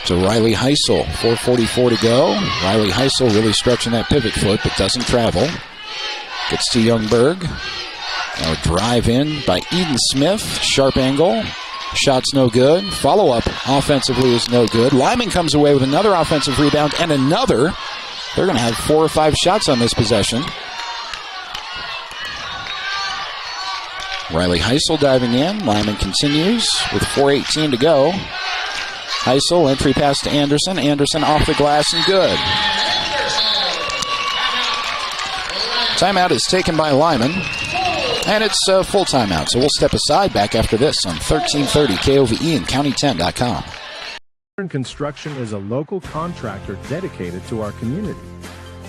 S2: To Riley Heisel. 4:44 to go. Riley Heisel really stretching that pivot foot, but doesn't travel. Gets to Youngberg. Now a drive in by Eden Smith. Sharp angle. Shot's no good. Follow-up offensively is no good. Lyman comes away with another offensive rebound and another. They're going to have 4 or 5 shots on this possession. Riley Heisel diving in. Lyman continues with 4:18 to go. Heisel, entry pass to Anderson. Anderson off the glass and good. Timeout is taken by Lyman. And it's a full timeout, so we'll step aside. Back after this on 1330 KOVE and County10.com.
S4: Construction is a local contractor dedicated to our community.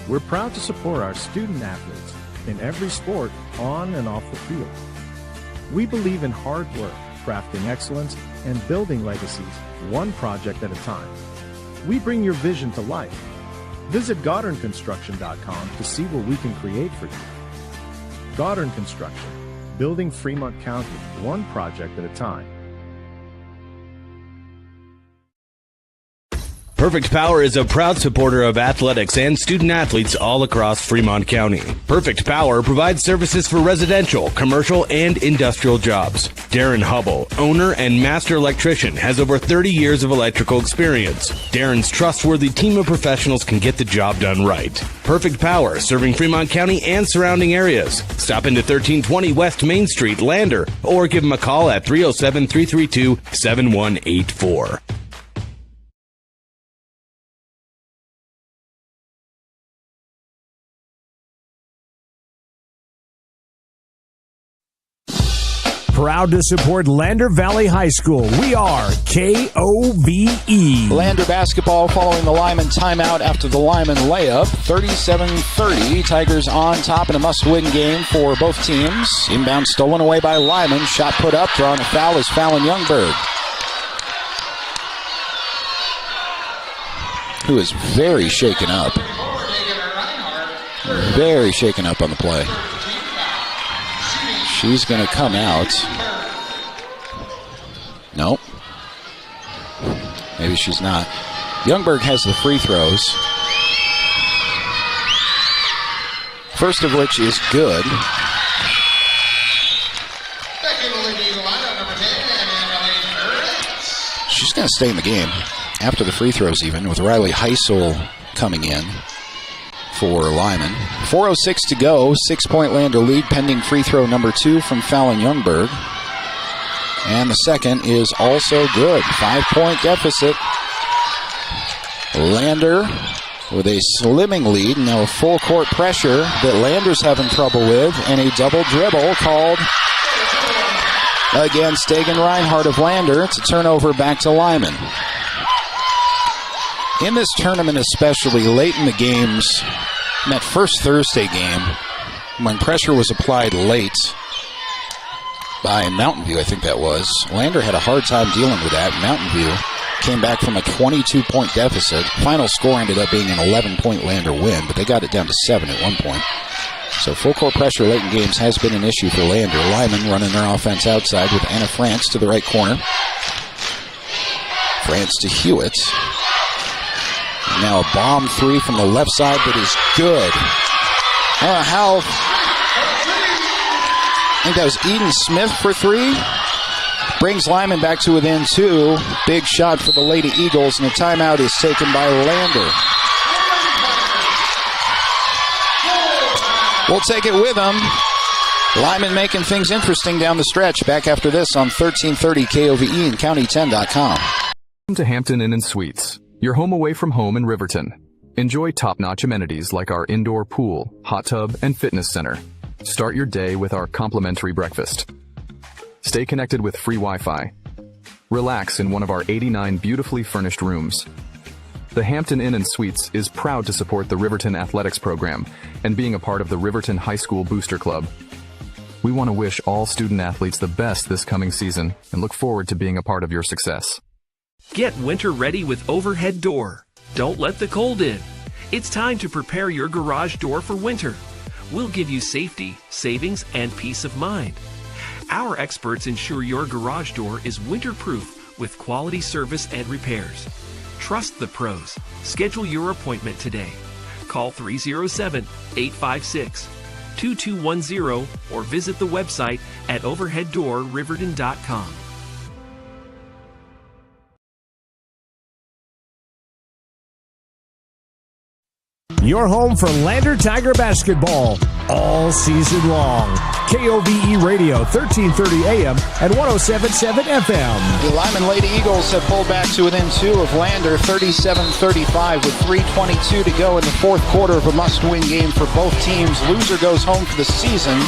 S4: We're proud to support our student athletes in every sport, on and off the field. We believe in hard work, crafting excellence, and building legacies one project at a time. We bring your vision to life. Visit GoddardConstruction.com to see what we can create for you. Goddard Construction, building Fremont County one project at a time.
S18: Perfect Power is a proud supporter of athletics and student athletes all across Fremont County. Perfect Power provides services for residential, commercial, and industrial jobs. Darren Hubble, owner and master electrician, has over 30 years of electrical experience. Darren's trustworthy team of professionals can get the job done right. Perfect Power, serving Fremont County and surrounding areas. Stop into 1320 West Main Street, Lander, or give them a call at 307-332-7184.
S1: Proud to support Lander Valley High School. We are KOVE.
S2: Lander basketball following the Lyman timeout after the Lyman layup. 37-30. Tigers on top in a must-win game for both teams. Inbound stolen away by Lyman. Shot put up. Drawing a foul is Fallon Youngberg, who is very shaken up. Very shaken up on the play. She's going to come out. Nope. Maybe she's not. Youngberg has the free throws. First of which is good. She's going to stay in the game after the free throws even, with Riley Heisel coming in for Lyman. 4:06 to go. 6-point Lander lead pending free throw number 2 from Fallon Youngberg. And the second is also good. 5-point deficit. Lander with a slimming lead. Now a full court pressure that Lander's having trouble with. And a double dribble called against Dagan Reinhardt of Lander. It's a turnover back to Lyman. In this tournament especially, late in the games, in that first Thursday game, when pressure was applied late by Mountain View, I think that was, Lander had a hard time dealing with that. Mountain View came back from a 22-point deficit. Final score ended up being an 11-point Lander win, but they got it down to 7 at one point. So full court pressure late in games has been an issue for Lander. Lyman running their offense outside with Anna France to the right corner. France to Hewitt. Now a bomb 3 from the left side that is good. I think that was Eden Smith for 3. Brings Lyman back to within 2. Big shot for the Lady Eagles, and the timeout is taken by Lander. We'll take it with them. Lyman making things interesting down the stretch. Back after this on 1330 KOVE and County10.com.
S19: Welcome to Hampton Inn & Suites, your home away from home in Riverton. Enjoy top-notch amenities like our indoor pool, hot tub, and fitness center. Start your day with our complimentary breakfast. Stay connected with free Wi-Fi. Relax in one of our 89 beautifully furnished rooms. The Hampton Inn & Suites is proud to support the Riverton Athletics program and being a part of the Riverton High School Booster Club. We want to wish all student athletes the best this coming season and look forward to being a part of your success.
S20: Get winter ready with Overhead Door. Don't let the cold in. It's time to prepare your garage door for winter. We'll give you safety, savings, and peace of mind. Our experts ensure your garage door is winter-proof with quality service and repairs. Trust the pros. Schedule your appointment today. Call 307-856-2210 or visit the website at overheaddoorriverton.com.
S1: Your home for Lander Tiger basketball all season long. KOVE Radio, 1330 AM and 107.7 FM.
S2: The Lyman Lady Eagles have pulled back to within 2 of Lander, 37-35 with 3:22 to go in the fourth quarter of a must-win game for both teams. Loser goes home for the season,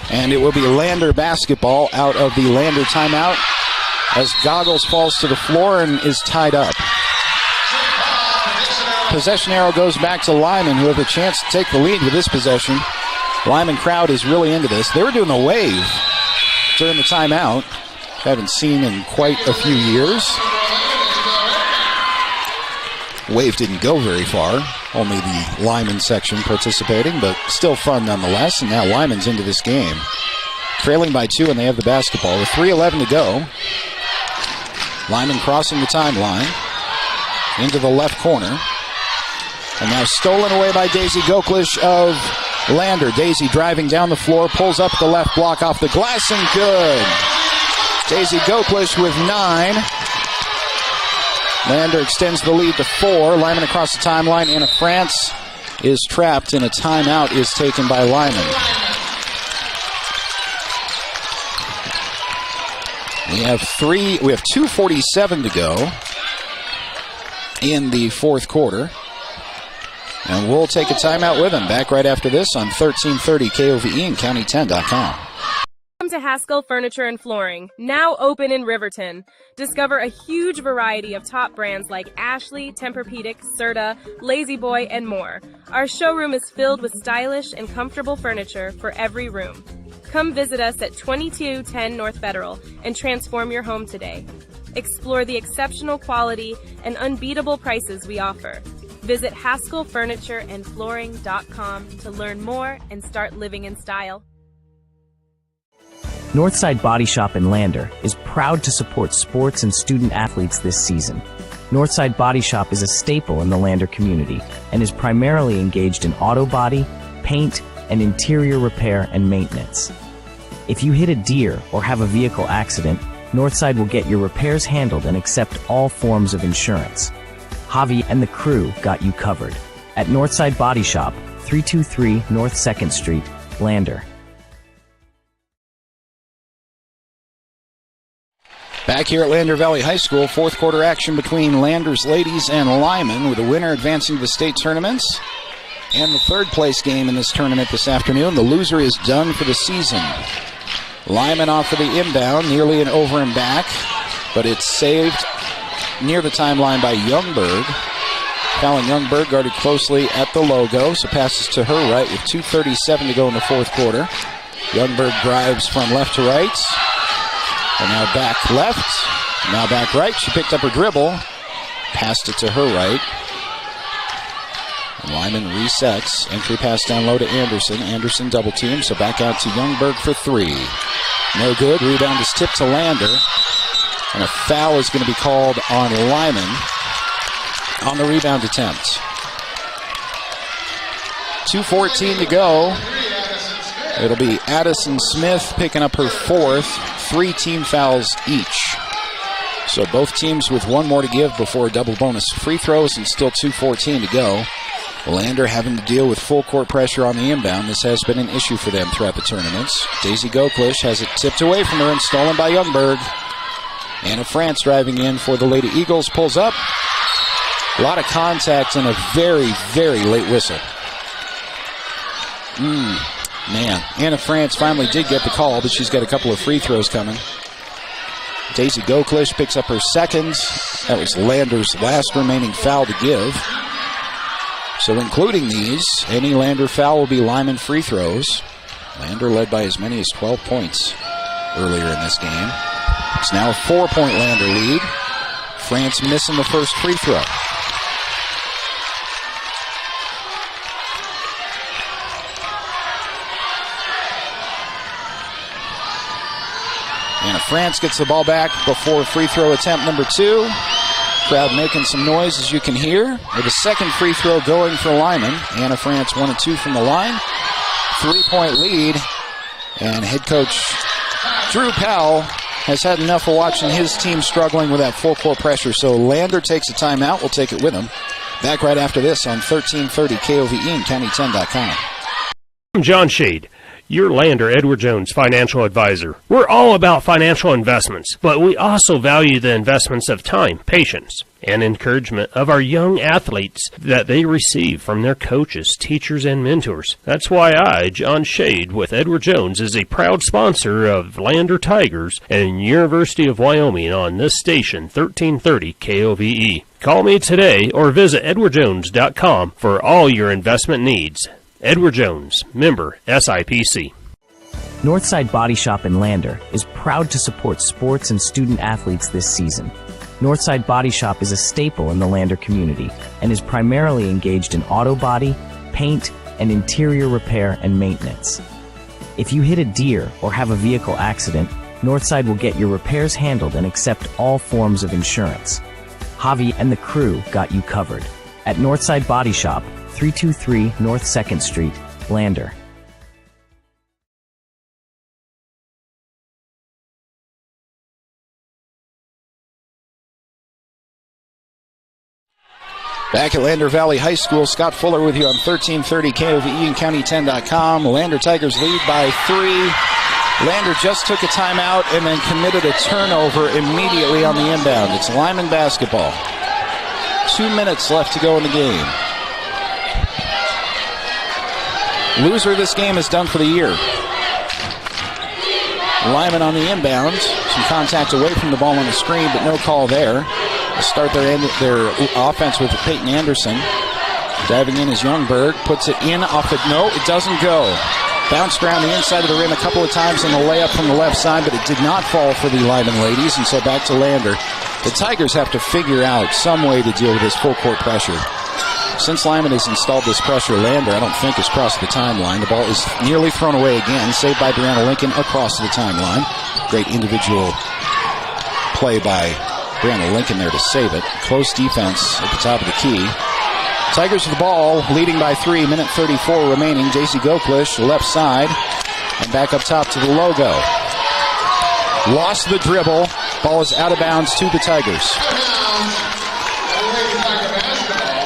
S2: and it will be Lander basketball out of the Lander timeout as Goggles falls to the floor and is tied up. Possession arrow goes back to Lyman, who have a chance to take the lead with this possession. Lyman crowd is really into this. They were doing the wave during the timeout. Haven't seen in quite a few years. Wave didn't go very far. Only the Lyman section participating, but still fun nonetheless. And now Lyman's into this game. Trailing by 2, and they have the basketball with 3:11 to go. Lyman crossing the timeline into the left corner. And now stolen away by Daisy Goklish of Lander. Daisy driving down the floor, pulls up the left block off the glass, and good. Daisy Goklish with 9. Lander extends the lead to 4. Lyman across the timeline. Anna France is trapped, and a timeout is taken by Lyman. We have 2:47 to go in the fourth quarter. And we'll take a timeout with him. Back right after this on 1330 KOVE and County10.com.
S21: Welcome to Haskell Furniture and Flooring, now open in Riverton. Discover a huge variety of top brands like Ashley, Tempur-Pedic, Serta, Lazy Boy, and more. Our showroom is filled with stylish and comfortable furniture for every room. Come visit us at 2210 North Federal and transform your home today. Explore the exceptional quality and unbeatable prices we offer. Visit HaskellFurnitureandFlooring.com to learn more and start living in style.
S22: Northside Body Shop in Lander is proud to support sports and student athletes this season. Northside Body Shop is a staple in the Lander community and is primarily engaged in auto body, paint, and interior repair and maintenance. If you hit a deer or have a vehicle accident, Northside will get your repairs handled and accept all forms of insurance. Javi and the crew got you covered at Northside Body Shop, 323 North 2nd Street, Lander.
S2: Back here at Lander Valley High School, fourth quarter action between Lander's Ladies and Lyman, with a winner advancing to the state tournaments. And the third place game in this tournament this afternoon. The loser is done for the season. Lyman off of the inbound, nearly an over and back, but it's saved near the timeline by Youngberg. Fallon Youngberg guarded closely at the logo, so passes to her right with 2:37 to go in the fourth quarter. Youngberg drives from left to right, and now back left, now back right. She picked up her dribble, passed it to her right. And Lyman resets, entry pass down low to Anderson. Anderson double team, so back out to Youngberg for 3. No good, rebound is tipped to Lander. And a foul is going to be called on Lyman on the rebound attempt. 2:14 to go. It'll be Addison Smith picking up her 4th, 3 team fouls each. So both teams with 1 more to give before double bonus free throws, and still 2:14 to go. Lander having to deal with full court pressure on the inbound. This has been an issue for them throughout the tournaments. Daisy Goklish has it tipped away from her and stolen by Youngberg. Anna France driving in for the Lady Eagles, pulls up. A lot of contact and a very, very late whistle. Man, Anna France finally did get the call, but she's got a couple of free throws coming. Daisy Goklish picks up her second. That was Lander's last remaining foul to give. So including these, any Lander foul will be Lyman free throws. Lander led by as many as 12 points earlier in this game. It's now a 4-point Lander lead. France missing the first free throw. Anna France gets the ball back before free throw attempt number 2. Crowd making some noise, as you can hear. With a second free throw going for Lyman. Anna France 1 of 2 from the line. 3-point lead. And head coach Drew Powell has had enough of watching his team struggling with that full court pressure. So Lander takes a timeout. We'll take it with him. Back right after this on 1330 KOVE and County10.com.
S3: I'm John Shade, your Lander Edward Jones financial advisor. We're all about financial investments, but we also value the investments of time, patience, and encouragement of our young athletes that they receive from their coaches, teachers, and mentors. That's why I, John Shade, with Edward Jones, is a proud sponsor of Lander Tigers and University of Wyoming on this station, 1330 KOVE. Call me today or visit edwardjones.com for all your investment needs. Edward Jones, member SIPC.
S22: Northside Body Shop in Lander is proud to support sports and student athletes this season. Northside Body Shop is a staple in the Lander community and is primarily engaged in auto body, paint, and interior repair and maintenance. If you hit a deer or have a vehicle accident, Northside will get your repairs handled and accept all forms of insurance. Javi and the crew got you covered. At Northside Body Shop, 323 North 2nd Street, Lander.
S2: Back at Lander Valley High School, Scott Fuller with you on 1330 KOVE and County10.com. Lander Tigers lead by 3. Lander just took a timeout and then committed a turnover immediately on the inbound. It's Lyman basketball. 2 minutes left to go in the game. Loser of this game is done for the year. Lyman on the inbound. Some contact away from the ball on the screen, but no call there. They'll start their offense with Peyton Anderson. Diving in is Youngberg. Puts it in off the... No, it doesn't go. Bounced around the inside of the rim a couple of times on the layup from the left side, but it did not fall for the Lyman ladies, and so back to Lander. The Tigers have to figure out some way to deal with this full court pressure. Since Lyman has installed this pressure, Lander, I don't think, has crossed the timeline. The ball is nearly thrown away again. Saved by Brianna Lincoln across the timeline. Great individual play by Brianna Lincoln there to save it. Close defense at the top of the key. Tigers with the ball, leading by 3. Minute 34 remaining. Daisy Goklish, left side. And back up top to the logo. Lost the dribble. Ball is out of bounds to the Tigers.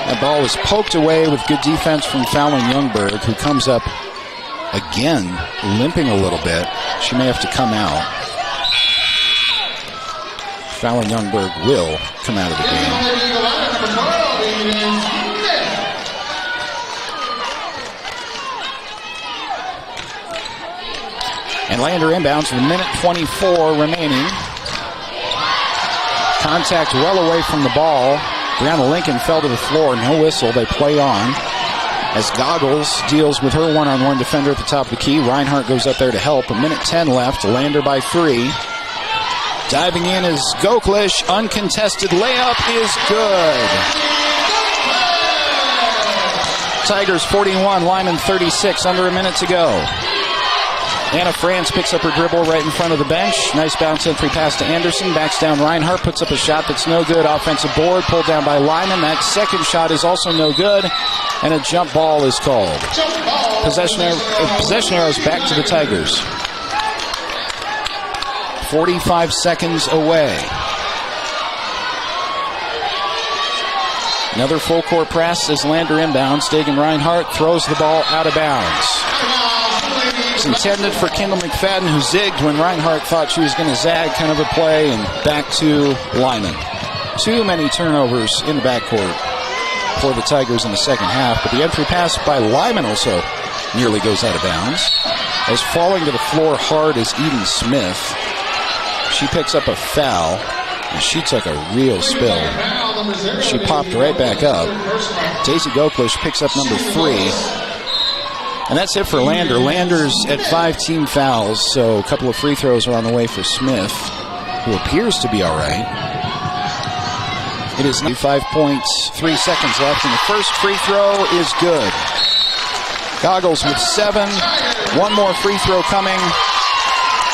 S2: That ball was poked away with good defense from Fallon Youngberg, who comes up again, limping a little bit. She may have to come out. Fallon Youngberg will come out of the game. And Lander inbounds with a minute 24 remaining. Contact well away from the ball. Brianna Lincoln fell to the floor. No whistle. They play on. As Goggles deals with her one-on-one defender at the top of the key. Reinhardt goes up there to help. A minute 10 left. Lander by 3. Diving in is Goklish. Uncontested layup is good. Tigers 41, Lyman 36. Under a minute to go. Anna France picks up her dribble right in front of the bench. Nice bounce entry pass to Anderson. Backs down Reinhardt. Puts up a shot that's no good. Offensive board pulled down by Lyman. That second shot is also no good. And a jump ball is called. Possession arrows back to the Tigers. 45 seconds away. Another full court press as Lander inbounds. Dagan Reinhardt throws the ball out of bounds. It's intended for Kendall McFadden, who zigged when Reinhardt thought she was going to zag, kind of a play, and back to Lyman. Too many turnovers in the backcourt for the Tigers in the second half, but the entry pass by Lyman also nearly goes out of bounds. As falling to the floor hard is Eden Smith. She picks up a foul, and she took a real spill. She popped right back up. Daisy Goklish picks up number 3. And that's it for Lander. Lander's at 5 team fouls, so a couple of free throws are on the way for Smith, who appears to be all right. It is 5 points, 3 seconds left, and the first free throw is good. Goggles with 7. One more free throw coming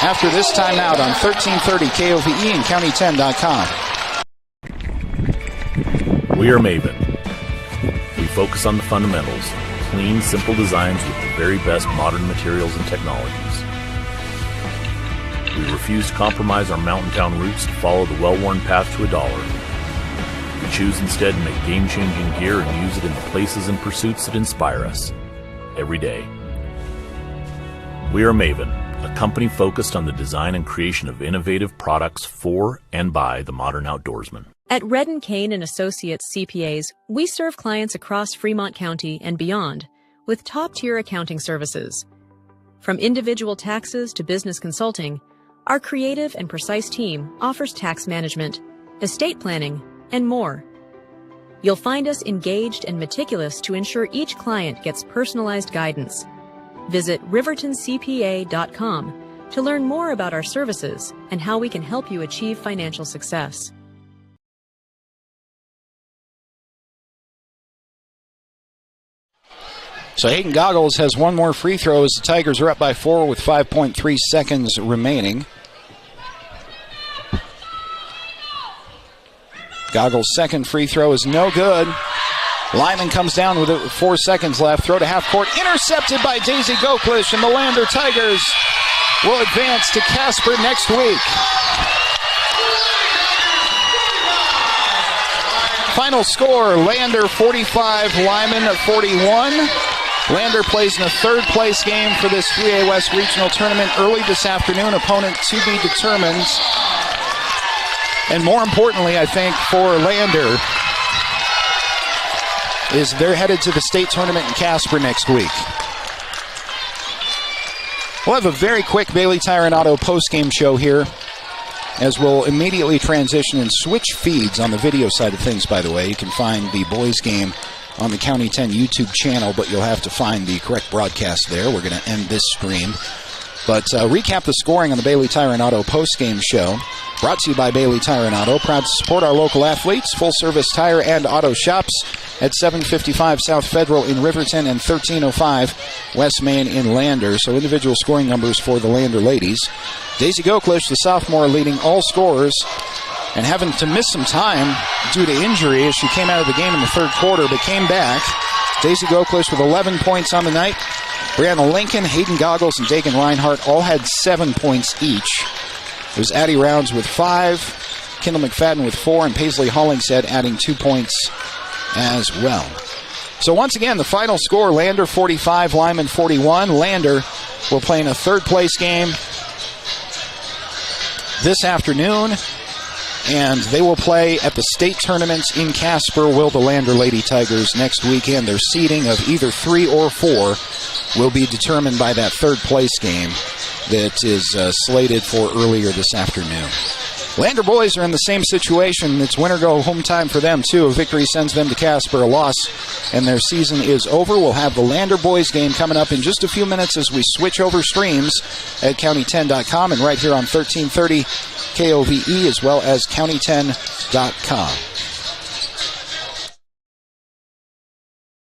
S2: after this timeout on 1330 KOVE and County10.com.
S5: We are Maven. We focus on the fundamentals. Clean, simple designs with the very best modern materials and technologies. We refuse to compromise our mountain town roots to follow the well-worn path to $1. We choose instead to make game-changing gear and use it in the places and pursuits that inspire us every day. We are Maven, a company focused on the design and creation of innovative products for and by the modern outdoorsman.
S14: At Redden Kane & Associates CPAs, we serve clients across Fremont County and beyond with top-tier accounting services. From individual taxes to business consulting, our creative and precise team offers tax management, estate planning, and more. You'll find us engaged and meticulous to ensure each client gets personalized guidance. Visit rivertoncpa.com to learn more about our services and how we can help you achieve financial success.
S2: So Hayden Goggles has one more free throw as the Tigers are up by 4 with 5.3 seconds remaining. Goggles' second free throw is no good. Lyman comes down with 4 seconds left. Throw to half court. Intercepted by Daisy Goklish, and the Lander Tigers will advance to Casper next week. Final score, Lander 45, Lyman 41. Lander plays in a third-place game for this 3A West Regional Tournament early this afternoon. Opponent to be determined. And more importantly, I think, for Lander, is they're headed to the state tournament in Casper next week. We'll have a very quick Bailey Tire and Auto post-game show here, as we'll immediately transition and switch feeds on the video side of things, by the way. You can find the boys' game on the County 10 YouTube channel, but you'll have to find the correct broadcast there. We're going to end this stream. But recap the scoring on the Bailey Tire and Auto post-game show. Brought to you by Bailey Tire and Auto. Proud to support our local athletes. Full-service tire and auto shops at 755 South Federal in Riverton and 1305 West Main in Lander. So individual scoring numbers for the Lander ladies. Daisy Goklish, the sophomore, leading all scorers and having to miss some time due to injury as she came out of the game in the third quarter, but came back. Daisy Goklish with 11 points on the night. Brianna Lincoln, Hayden Goggles, and Dagan Reinhardt all had 7 points each. It was Addie Rounds with 5, Kendall McFadden with 4, and Paisley Hollingshead adding 2 points as well. So once again, the final score, Lander 45, Lyman 41. Lander will play in a third-place game this afternoon, and they will play at the state tournaments in Casper, will the Lander Lady Tigers, next weekend. Their seeding of either 3 or 4 will be determined by that third-place game that is slated for earlier this afternoon. Lander boys are in the same situation. It's winner-go-home time for them, too. A victory sends them to Casper. A loss, and their season is over. We'll have the Lander boys game coming up in just a few minutes as we switch over streams at County10.com and right here on 1330 KOVE, as well as County10.com.